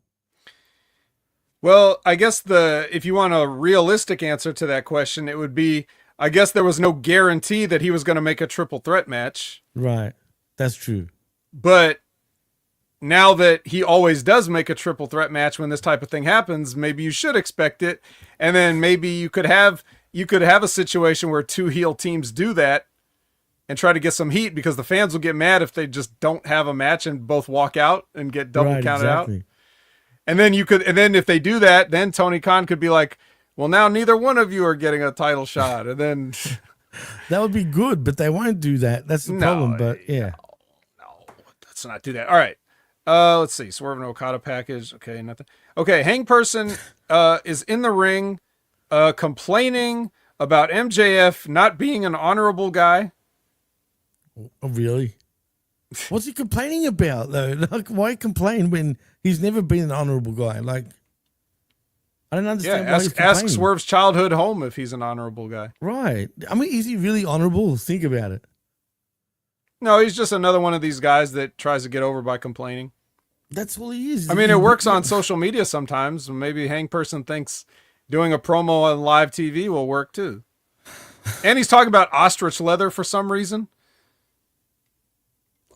Well, I guess if you want a realistic answer to that question, it would be, I guess there was no guarantee that he was going to make a triple threat match. Right. That's true. But now that he always does make a triple threat match when this type of thing happens, maybe you should expect it. And then maybe you could have a situation where 2 heel teams do that and try to get some heat, because the fans will get mad if they just don't have a match and both walk out and get double counted out. And then if they do that, then Tony Khan could be like, well, now neither one of you are getting a title shot. And then that would be good, but they won't do that. That's the problem. But yeah. No, let's not do that. All right. Let's see. Swerve and Okada package. Okay. Nothing. Okay. Hang Person, is in the ring, complaining about MJF not being an honorable guy. Oh, really? What's he complaining about, though? Like, why complain when he's never been an honorable guy? Like, I don't understand why he's complaining. Ask Swerve's childhood home if he's an honorable guy. Right. I mean, is he really honorable? Think about it. No, he's just another one of these guys that tries to get over by complaining. That's all he is. I mean, it works on social media sometimes. Maybe Hang Person thinks doing a promo on live TV will work, too. And he's talking about ostrich leather for some reason.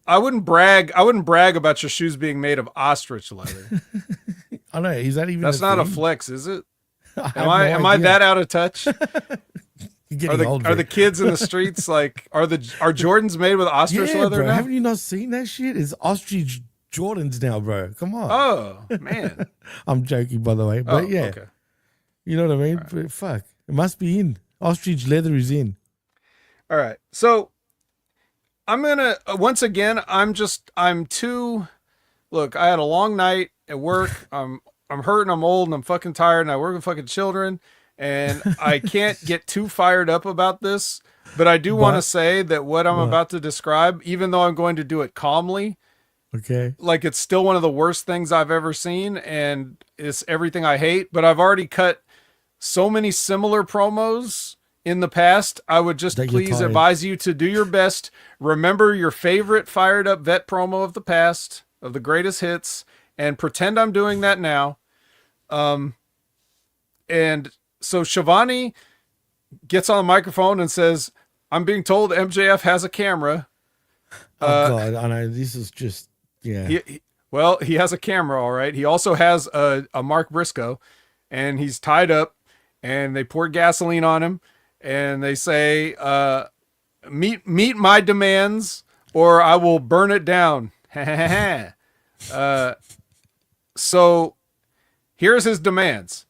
I wouldn't brag about your shoes being made of ostrich leather. I know. Is that even? That's not a flex, is it? Am I that out of touch? Are the kids in the streets like are Jordans made with ostrich leather bro. now? Haven't you not seen that shit? It's ostrich Jordans now, bro. Come on. Oh man. I'm joking, by the way, but yeah, okay. You know what I mean. Right. But fuck, it must be in. Ostrich leather is in. All right, so I'm gonna once again. I'm too. Look, I had a long night at work. I'm hurting. I'm old and I'm fucking tired. And I work with fucking children, and I can't get too fired up about this. But I do want to say that what I'm about to describe, even though I'm going to do it calmly, okay, like it's still one of the worst things I've ever seen, and it's everything I hate. But I've already cut so many similar promos in the past. I would just please advise you to do your best. Remember your favorite fired up vet promo of the past, of the greatest hits, and pretend I'm doing that now. And so Shivani gets on the microphone and says, I'm being told MJF has a camera. Oh God, I know this is just, yeah. Well, he has a camera, all right. He also has a Mark Briscoe, and he's tied up, and they pour gasoline on him, and they say, meet my demands, or I will burn it down. So here's his demands.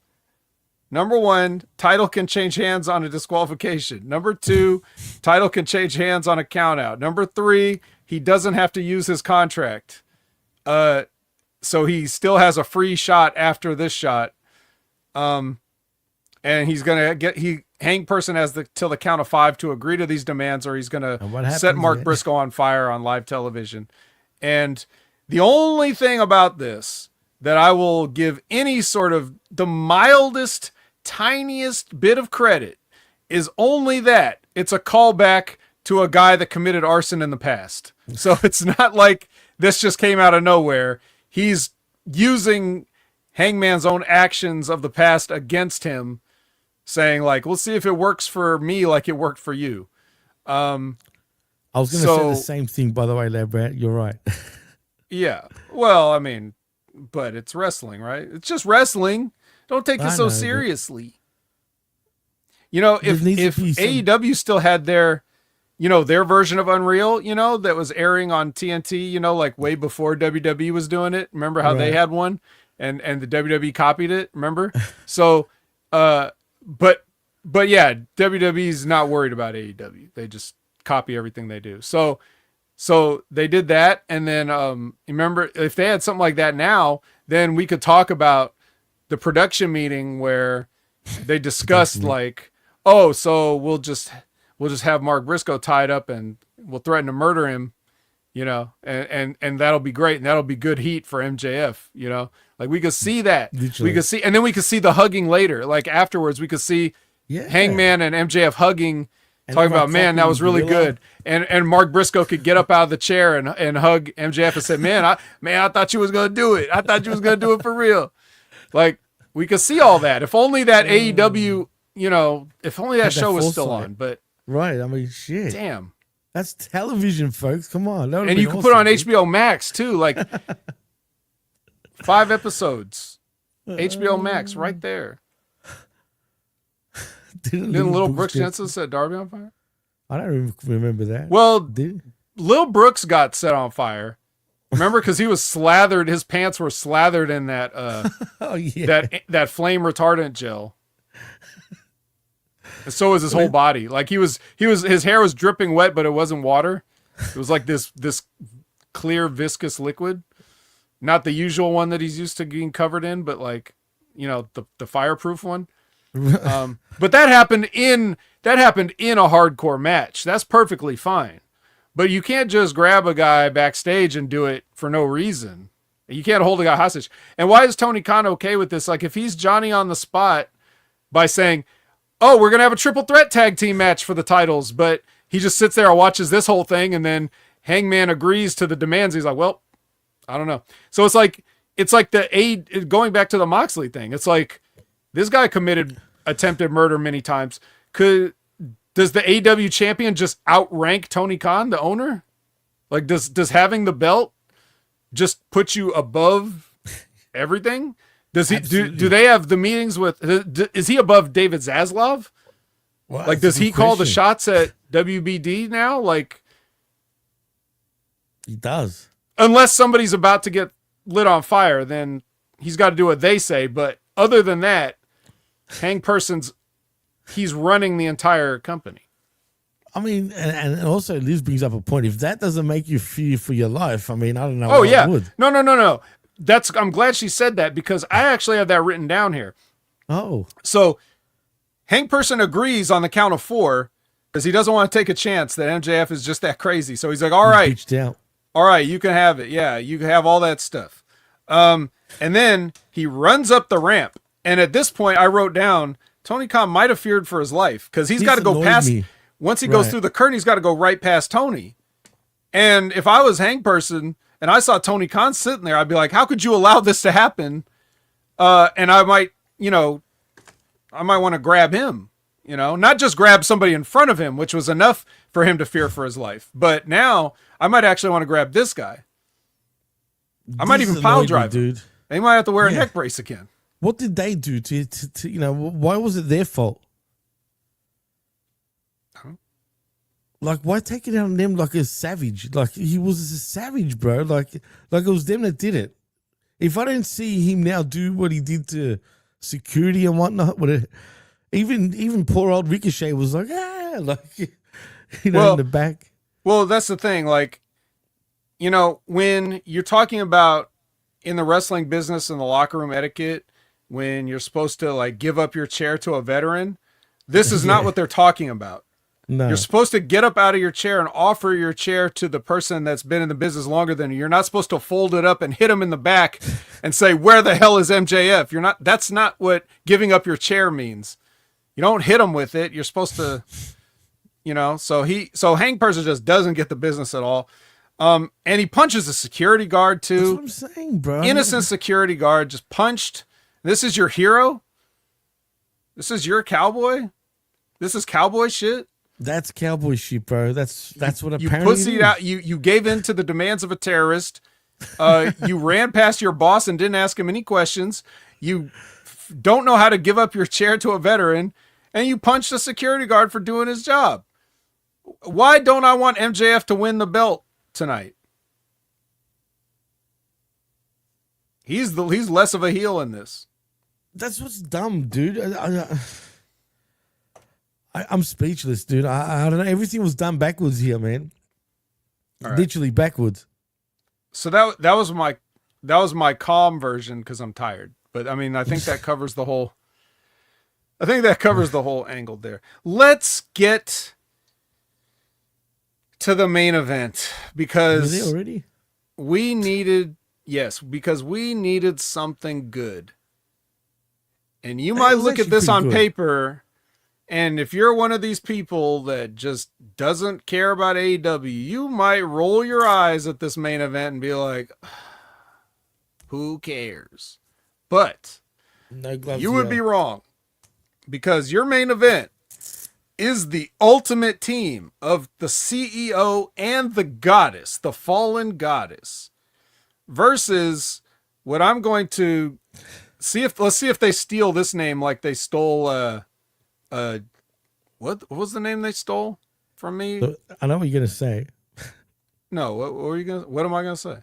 Number 1, title can change hands on a disqualification. Number 2, title can change hands on a countout. Number 3, he doesn't have to use his contract. So he still has a free shot after this shot. And he's going to Hank Person has till the count of 5 to agree to these demands, or he's going to set Mark Briscoe on fire on live television. And the only thing about this that I will give any sort of the mildest, tiniest bit of credit is only that it's a callback to a guy that committed arson in the past. So it's not like this just came out of nowhere. He's using Hangman's own actions of the past against him, saying like, we'll see if it works for me like it worked for you. I was going to say the same thing, by the way, there, Brett. You're right. Yeah. Well, I mean, but it's wrestling, right? It's just wrestling. Don't take it so seriously. You know, if AEW still had their version of Unreal, that was airing on TNT, like way before WWE was doing it. Remember how they had one and the WWE copied it? Remember? So, but yeah, WWE's not worried about AEW. They just copy everything they do. So they did that. And then, remember, if they had something like that now, then we could talk about the production meeting where they discussed like, oh, so we'll just have Mark Briscoe tied up and we'll threaten to murder him, and that'll be great. And that'll be good heat for MJF, like we could see that. Literally. We could see, and then we could see the hugging later. Like afterwards, we could see Hangman and MJF hugging, and talking about, man, that was really good. And Mark Briscoe could get up out of the chair and hug MJF and say, I thought you was going to do it. I thought you was going to do it for real. Like we could see all that. If only that AEW, if only that show was still on, but right. I mean, shit. Damn. That's television, folks. Come on. And you can put on HBO Max too, like 5 episodes. HBO Max right there. Didn't Little Brooks Jensen set Darby on fire? I don't remember that. Well, Lil Brooks got set on fire. Remember, because he was slathered. His pants were slathered in that that flame retardant gel. And so was his whole body. Like his hair was dripping wet, but it wasn't water. It was like this clear viscous liquid, not the usual one that he's used to being covered in, but like the fireproof one. But that happened in a hardcore match. That's perfectly fine. But you can't just grab a guy backstage and do it for no reason. You can't hold a guy hostage. And why is Tony Khan okay with this? Like if he's Johnny on the spot by saying, oh, we're going to have a triple threat tag team match for the titles, but he just sits there and watches this whole thing, and then Hangman agrees to the demands. He's like, well, I don't know. So it's like going back to the Moxley thing. It's like this guy committed attempted murder many times. Does the AEW champion just outrank Tony Khan, the owner? Like, does having the belt just put you above everything? Does he do they have the meetings with? Is he above David Zaslav? Well, like, does he call the shots at WBD now? Like, he does. Unless somebody's about to get lit on fire, then he's got to do what they say. But other than that, he's running the entire company. I mean, and also this brings up a point. If that doesn't make you fear for your life, I mean, I don't know. Oh yeah, would. No. I'm glad she said that, because I actually have that written down here. Oh, so Hank Person agrees on the count of 4 because he doesn't want to take a chance that MJF is just that crazy. So he's like, all right, you can have it. Yeah, you can have all that stuff. And then he runs up the ramp. And at this point, I wrote down Tony Khan might have feared for his life, because he's got to go past. Once he goes through the curtain, he's got to go right past Tony. And if I was Hank Person and I saw Tony Khan sitting there, I'd be like, how could you allow this to happen? And I might want to grab him, not just grab somebody in front of him, which was enough for him to fear for his life. But now I might actually want to grab this guy. I might This even pile annoyed me, drive him. dude. They might have to wear a Yeah. neck brace again. What did they do to why was it their fault? Like, why take it out on them like a savage? Like, he was a savage, bro. Like it was them that did it. If I didn't see him now do what he did to security and whatnot, even poor old Ricochet was like, in the back. Well, that's the thing. Like, when you're talking about in the wrestling business and the locker room etiquette, when you're supposed to like give up your chair to a veteran, this is not what they're talking about. No. You're supposed to get up out of your chair and offer your chair to the person that's been in the business longer than you. You're not supposed to fold it up and hit him in the back and say, "Where the hell is MJF?" That's not what giving up your chair means. You don't hit him with it. You're supposed to, so Hank Purser just doesn't get the business at all. And he punches a security guard too. That's what I'm saying, bro. Innocent security guard just punched. This is your hero? This is your cowboy? This is cowboy shit? That's cowboy shit, bro. That's what You apparently pussied it is. out. You gave in to the demands of a terrorist. You ran past your boss and didn't ask him any questions. You don't know how to give up your chair to a veteran, and you punched a security guard for doing his job. Why don't I want MJF to win the belt tonight? He's less of a heel in this. That's what's dumb, dude. I'm speechless, dude. I don't know. Everything was done backwards here, man. All right. Literally backwards. So that was my calm version because I'm tired. But I mean, I think that covers the whole. I think that covers the whole angle there. Let's get to the main event because Was it already? we needed something good. And you might was look at actually this pretty on good. paper, and if you're one of these people that just doesn't care about AEW, you might roll your eyes at this main event and be like, who cares? But No gloves. you would be wrong, because your main event is the ultimate team of the CEO and the goddess, the fallen goddess, versus what I'm going to let's see if they steal this name like they stole what was the name they stole from me? I know what you're gonna say. No, what am I gonna say?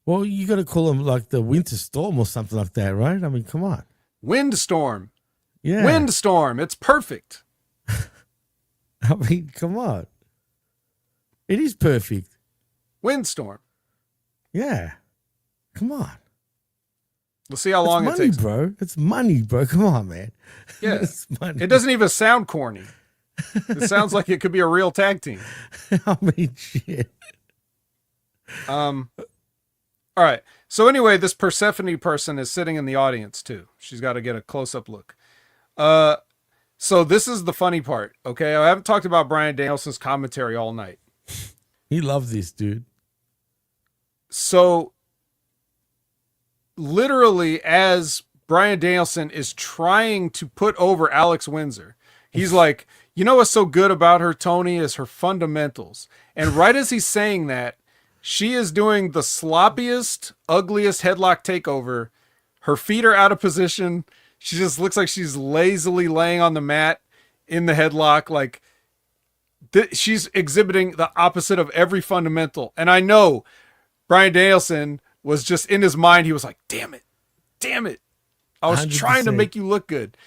Well, you gotta call them like the Winter Storm or something like that, right? I mean, come on. Windstorm. Yeah. Windstorm. It's perfect. I mean, come on. It is perfect. Windstorm. Yeah. Come on. We'll see how long It's it money, takes. bro. It's money, bro. Come on, man. Yeah. It's money. It doesn't even sound corny. It sounds like it could be a real tag team. I mean, shit. All right. So anyway, this Persephone person is sitting in the audience too. She's got to get a close-up look. So this is the funny part. Okay. I haven't talked about Bryan Danielson's commentary all night. He loves this, dude. So literally, as Bryan Danielson is trying to put over Alex Windsor, he's like, you know what's so good about her, Tony, is her fundamentals. And right as he's saying that, she is doing the sloppiest, ugliest headlock takeover. Her feet are out of position. She just looks like she's lazily laying on the mat in the headlock. Like she's exhibiting the opposite of every fundamental. And I know Bryan Danielson was just in his mind. He was like, damn it. I was 100%. trying to make you look good.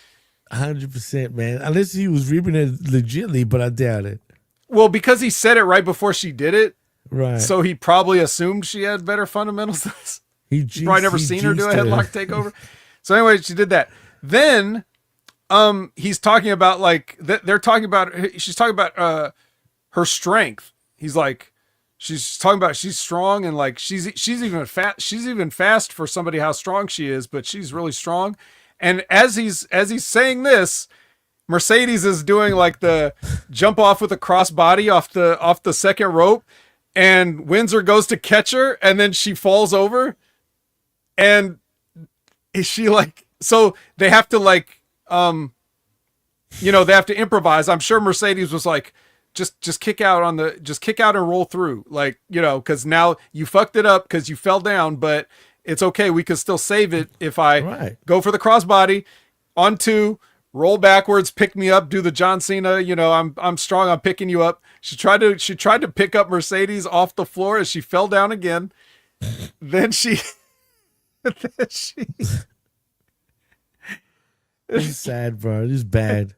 100%, man. Unless he was ripping it legitly, but I doubt it. Well, because he said it right before she did it. Right. So he probably assumed she had better fundamentals than this. He's probably never seen her do a headlock takeover. So anyway, she did that. Then he's talking about like they're talking about she's talking about her strength. He's like she's talking about she's strong and like she's even fast for somebody how strong she is, but she's really strong. And as he's saying this, Mercedes is doing like the jump off with a crossbody off the second rope, and Windsor goes to catch her, and then she falls over, and she like so they have to like they have to improvise. I'm sure Mercedes was like, just kick out and roll through, like, because now you fucked it up because you fell down, but It's okay. We can still save it if I Right. go for the crossbody on 2, roll backwards, pick me up, do the John Cena. You know, I'm strong. I'm picking you up. She tried to pick up Mercedes off the floor as she fell down again. Then she. It's sad, bro. It's bad.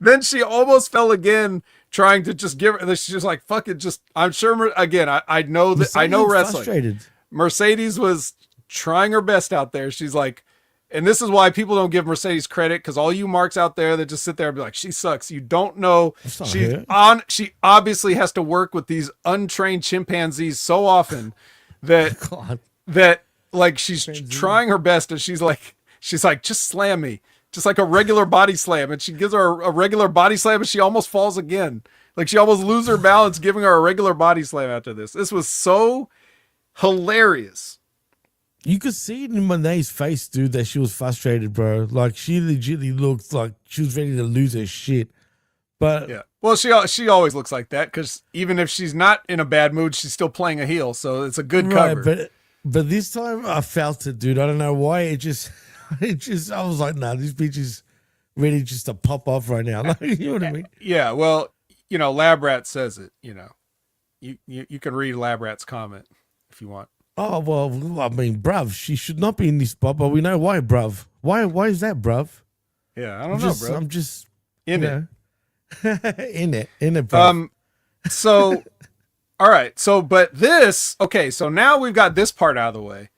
Then she almost fell again, trying to just give her. She's just like, "Fuck it." Just, I'm sure. Again, I know that I know wrestling. Frustrated. Mercedes was trying her best out there. She's like, and this is why people don't give Mercedes credit, because all you marks out there that just sit there and be like, she sucks. You don't know she obviously has to work with these untrained chimpanzees so often that that like she's trying her best, and she's like, just slam me. Just like a regular body slam. And she gives her a regular body slam and she almost falls again. Like she almost loses her balance giving her a regular body slam after this. This was so hilarious. You could see it in Monee's face, dude, that she was frustrated, bro. Like she legitimately looked like she was ready to lose her shit. But yeah, well, she always looks like that, because even if she's not in a bad mood, she's still playing a heel. So it's a good cover. But this time I felt it, dude. I don't know why. I was like, nah, this bitch is ready just to pop off right now. Like, you know what I mean? Yeah, well, you know, Lab Rat says it, you know. You can read Lab Rat's comment if you want. Oh, well, I mean, bruv, she should not be in this spot, but we know why, bruv. Why is that, bruv? Yeah, I don't know, bro. I'm just in it. in it, bruv. So, all right. So, but this, okay, so now we've got this part out of the way.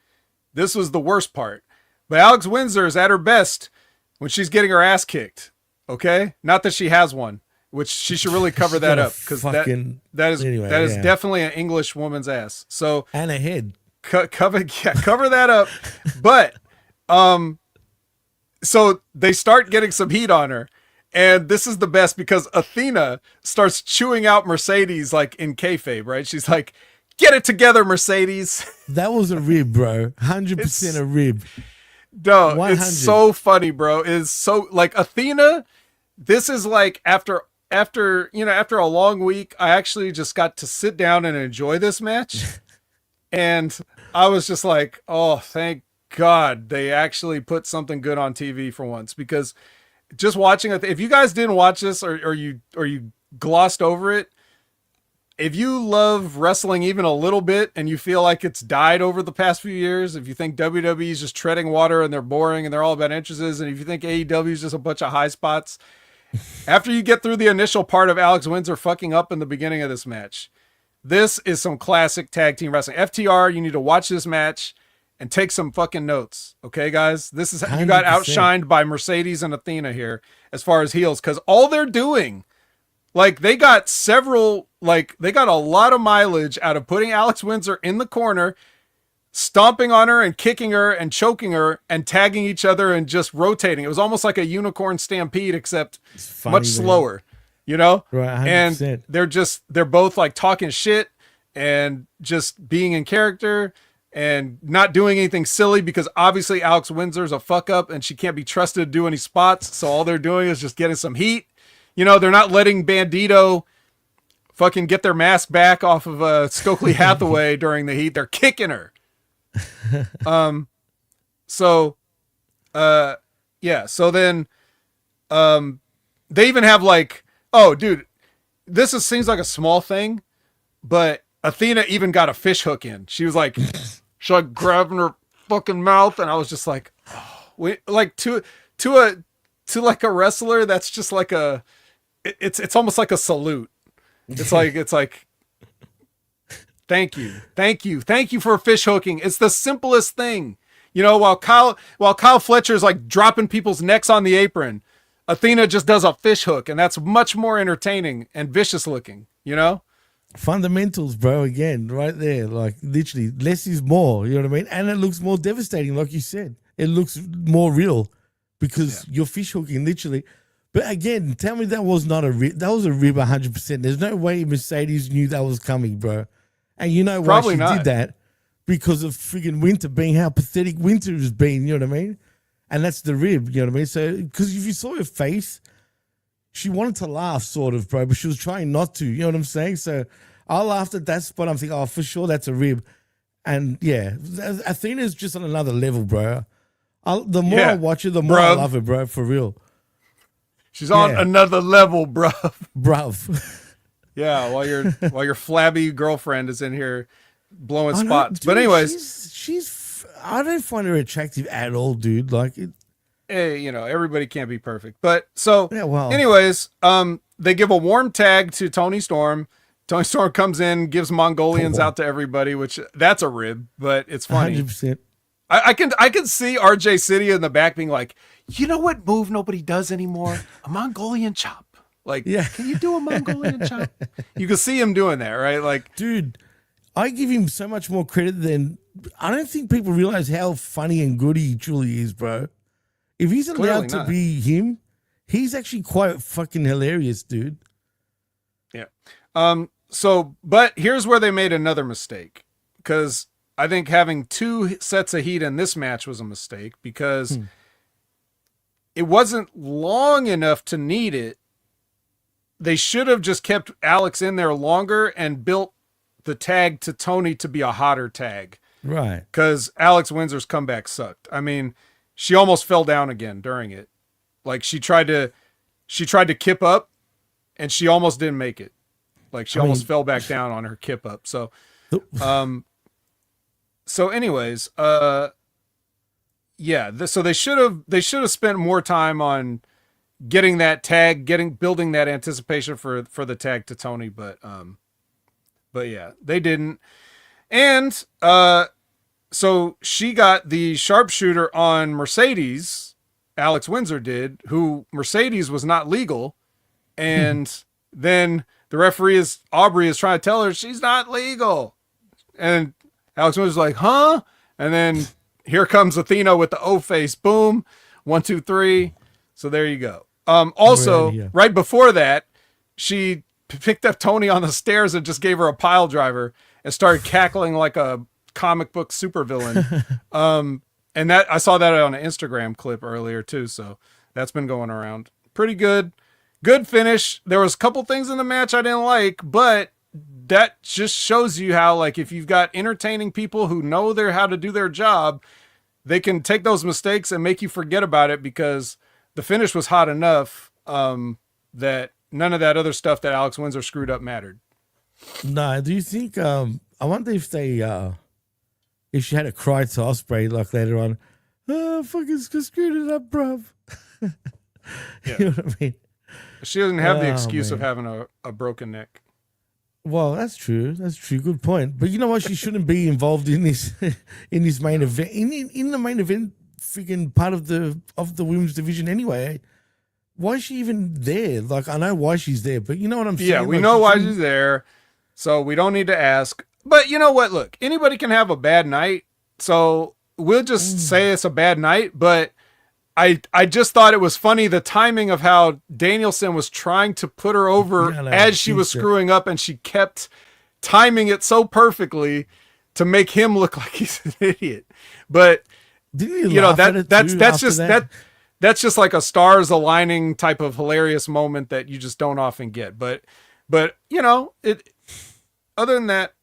This was the worst part. But Alex Windsor is at her best when she's getting her ass kicked. Okay? Not that she has one, which she should really cover that up, because that is definitely an English woman's ass. So, and a head. Cover that up. But so they start getting some heat on her. And this is the best, because Athena starts chewing out Mercedes like in kayfabe, right? She's like, "Get it together, Mercedes." That was a rib, bro. 100% a rib. No, 100. It's so funny, bro. It's so, like, Athena, this is like after a long week, I actually just got to sit down and enjoy this match. And I was just like, oh, thank God they actually put something good on TV for once, because just watching it, if you guys didn't watch this or you glossed over it, if you love wrestling even a little bit and you feel like it's died over the past few years, if you think WWE is just treading water and they're boring and they're all about entrances, and if you think AEW is just a bunch of high spots, after you get through the initial part of Alex Windsor fucking up in the beginning of this match, this is some classic tag team wrestling. FTR, you need to watch this match and take some fucking notes. Okay, guys? This is, you got 100%. outshined by Mercedes and Athena here as far as heels, because all they're doing, like, they got a lot of mileage out of putting Alex Windsor in the corner, stomping on her and kicking her and choking her and tagging each other and just rotating. It was almost like a unicorn stampede, except much slower, you know? Right, 100%. And they're both like talking shit and just being in character and not doing anything silly, because obviously Alex Windsor's a fuck up and she can't be trusted to do any spots. So all they're doing is just getting some heat. You know, they're not letting Brodido fucking get their mask back off of Stokely Hathaway during the heat. They're kicking her. So then they even have like, oh dude, seems like a small thing, but Athena even got a fish hook in. She was like, she's like grabbing her fucking mouth, and I was just like, oh, like to like a wrestler, that's just like it's almost like a salute. It's like thank you for fish hooking. It's the simplest thing, you know. While Kyle Fletcher's like dropping people's necks on the apron, Athena just does a fish hook, and that's much more entertaining and vicious looking, you know. Fundamentals, bro. Again, right there, like literally, less is more. You know what I mean? And it looks more devastating, like you said. It looks more real because you're fish hooking, literally. But again, tell me that was not a rib. That was a rib, 100%. There's no way Mercedes knew that was coming, bro. And you know why she did that? Because of friggin' Winter being how pathetic Winter has been. You know what I mean? And that's the rib. You know what I mean? So because if you saw her face, she wanted to laugh, sort of, bro, but she was trying not to. You know what I'm saying? So I laughed at that spot. I'm thinking, oh, for sure, that's a rib. And yeah, Athena's just on another level, bro. The more I watch it, the more bruv. I love it, bro. For real. She's on another level, Bruv. Yeah, while your flabby girlfriend is in here blowing spots. Dude, but anyways, she's I don't find her attractive at all, dude. Like, hey, everybody can't be perfect. But so, well, anyways, they give a warm tag to Tony Storm. Tony Storm comes in, gives Mongolians out to everybody, which that's a rib, but it's funny. 100%. I can see RJ City in the back being like, you know what move nobody does anymore? A Mongolian chop. Like, can you do a Mongolian chop? You can see him doing that, right? Like, dude, I give him so much more credit than I don't think people realize how funny and good he truly is, bro. If he's allowed to be him, he's actually quite fucking hilarious, dude. Yeah. But here's where they made another mistake, because I think having 2 sets of heat in this match was a mistake, because it wasn't long enough to need it. They should have just kept Alex in there longer and built the tag to Tony to be a hotter tag. Right. Because Alex Windsor's comeback sucked. I mean, she almost fell down again during it. Like, she tried to kip up and she almost didn't make it. Like, she almost fell back down on her kip up. So, anyways, so they should have spent more time on getting that tag, building that anticipation for the tag to Tony. But yeah, they didn't. And, so she got the sharpshooter on Mercedes, Alex Windsor did, who Mercedes was not legal. And then the referee Aubrey is trying to tell her she's not legal. And Alex Windsor's like, huh? And then here comes Athena with the O face. Boom. 1, 2, 3. So there you go. Also, right before that, she picked up Tony on the stairs and just gave her a pile driver and started cackling like a comic book supervillain. And that I saw that on an Instagram clip earlier too. So that's been going around. Pretty good. Good finish. There was a couple things in the match I didn't like, but that just shows you how, like, if you've got entertaining people who know how to do their job, they can take those mistakes and make you forget about it, because the finish was hot enough that none of that other stuff that Alex Windsor screwed up mattered. No, do you think? I wonder if if she had a cry to Ospreay like later on. Oh, fucking screwed it up, bruv. Yeah. You know what I mean? She doesn't have the excuse of having a broken neck. Well, that's true. That's true. Good point. But you know what? She shouldn't be involved in this main event. In the main event, freaking part of the women's division anyway. Why is she even there? Like, I know why she's there, but you know what I'm saying? Yeah, we know why she's there, so we don't need to ask. But you know what? Look, anybody can have a bad night, so we'll just say it's a bad night. But I just thought it was funny, the timing of how Danielson was trying to put her over as she was screwing up, and she kept timing it so perfectly to make him look like he's an idiot. But that's just like a stars aligning type of hilarious moment that you just don't often get. But it. Other than that,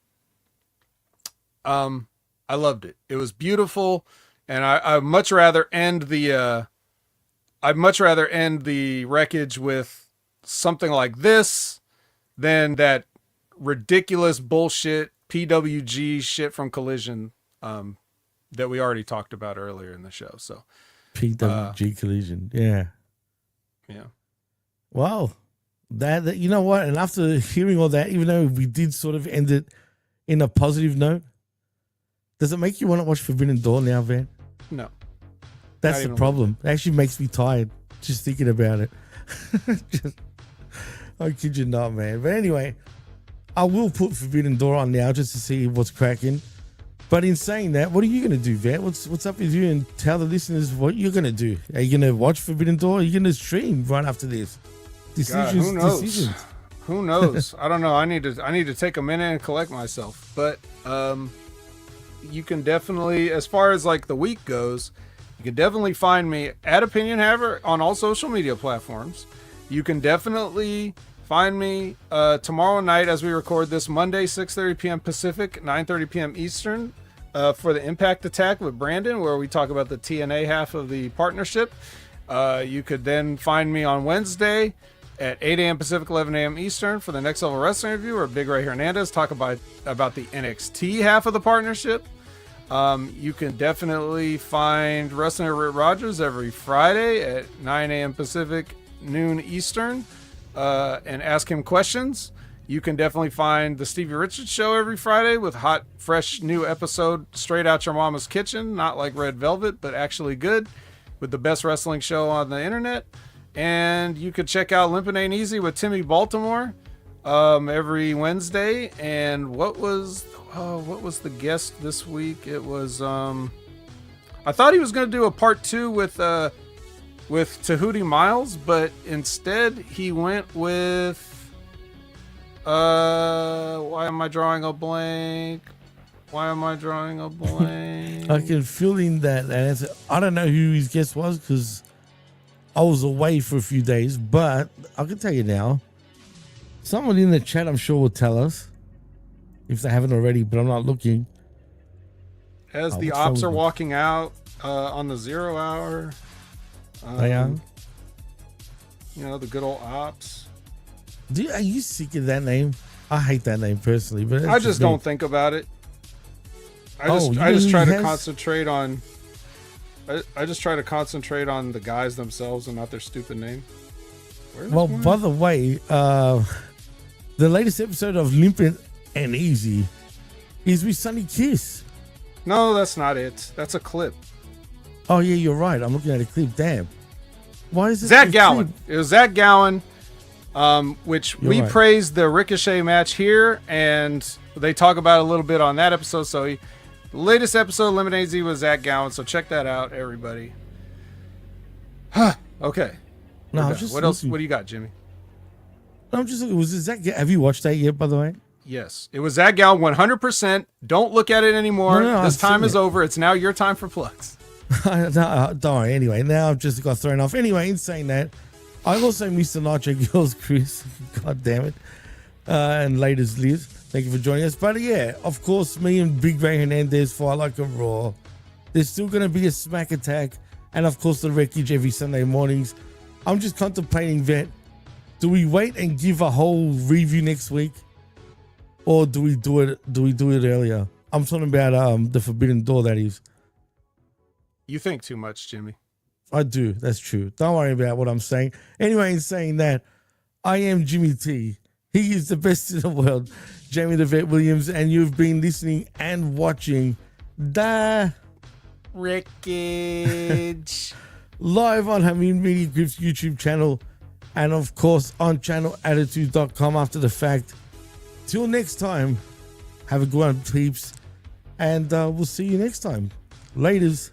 I loved it. It was beautiful. And I'd much rather end the Wreckage with something like this than that ridiculous bullshit PWG shit from Collision that we already talked about earlier in the show. So PWG Collision, yeah. Wow, that you know what? And after hearing all that, even though we did sort of end it in a positive note, does it make you want to watch Forbidden Door now, Van? No. That's the problem. It actually makes me tired just thinking about it. I kid you not, man. But anyway, I will put Forbidden Door on now just to see what's cracking. But in saying that, what are you going to do, Van? What's up with you? And tell the listeners what you're going to do. Are you going to watch Forbidden Door? Are you going to stream right after this? Decisions. God, who knows? Who knows? I don't know. I need to take a minute and collect myself. But you can definitely, as far as like the week goes, you can definitely find me at Opinion Haver on all social media platforms. You can definitely find me tomorrow night as we record this, Monday, 6:30 p.m. Pacific, 9:30 p.m. Eastern, for the Impact Attack with Brandon, where we talk about the TNA half of the partnership. You could then find me on Wednesday at 8 a.m. Pacific, 11 a.m. Eastern for the Next Level Wrestling Review, where Big Ray Hernandez talk about the NXT half of the partnership. You can definitely find Wrestling with Rick Rogers every Friday at 9 a.m. Pacific, noon Eastern, and ask him questions. You can definitely find the Stevie Richards Show every Friday with hot, fresh new episode straight out your mama's kitchen, not like Red Velvet, but actually good, with the best wrestling show on the internet. And you could check out Limpin' Ain't Easy with Timmy Baltimore every Wednesday. And what was the guest this week? It was I thought he was going to do a part 2 with Tahuti Miles, but instead he went with why am I drawing a blank? I can fill in that answer. I don't know who his guest was because I was away for a few days, but I can tell you now. Someone in the chat, I'm sure, will tell us if they haven't already, but I'm not looking. As the ops are walking out on the 0 hour. They are? You know, the good old ops. Are you sick of that name? I hate that name personally, but I just don't think about it. I just try to concentrate on the guys themselves and not their stupid name. Well, by the way, the latest episode of Limpin' and Easy is with Sonny Kiss. No, that's not it. That's a clip. Oh yeah, you're right. I'm looking at a clip. Damn. Why is it Zach Gowen? It was Zach Gowen, which we praised the Ricochet match here, and they talk about it a little bit on that episode. So the latest episode of Eliminate Z was Zach Gowen, so check that out, everybody. Okay. No, what else? What do you got, Jimmy? I'm just looking. Was it Zach? Have you watched that yet, by the way? Yes. It was Zach Gowen 100%. Don't look at it anymore. No, this time is over. It's now your time for plugs. No, don't worry. Anyway, now I've just got thrown off. Anyway, in saying that, I also missed the Nitro Girls Chris. God damn it. And latest Liz. Thank you for joining us. But yeah, of course, me and Big Ray Hernandez fight like a Raw. There's still going to be a Smack Attack. And of course, the Wreckage every Sunday mornings. I'm just contemplating that. Do we wait and give a whole review next week? Or do we do it earlier? I'm talking about the Forbidden Door, that is. You think too much, Jimmy. I do. That's true. Don't worry about what I'm saying. Anyway, in saying that, I am Jimmy T. He is the best in the world, Jamie the Vet Williams, and you've been listening and watching the Wreckage live on Hameen Media Group's YouTube channel, and of course on channelattitude.com after the fact. Till next time, have a good one, peeps, and we'll see you next time. Laters.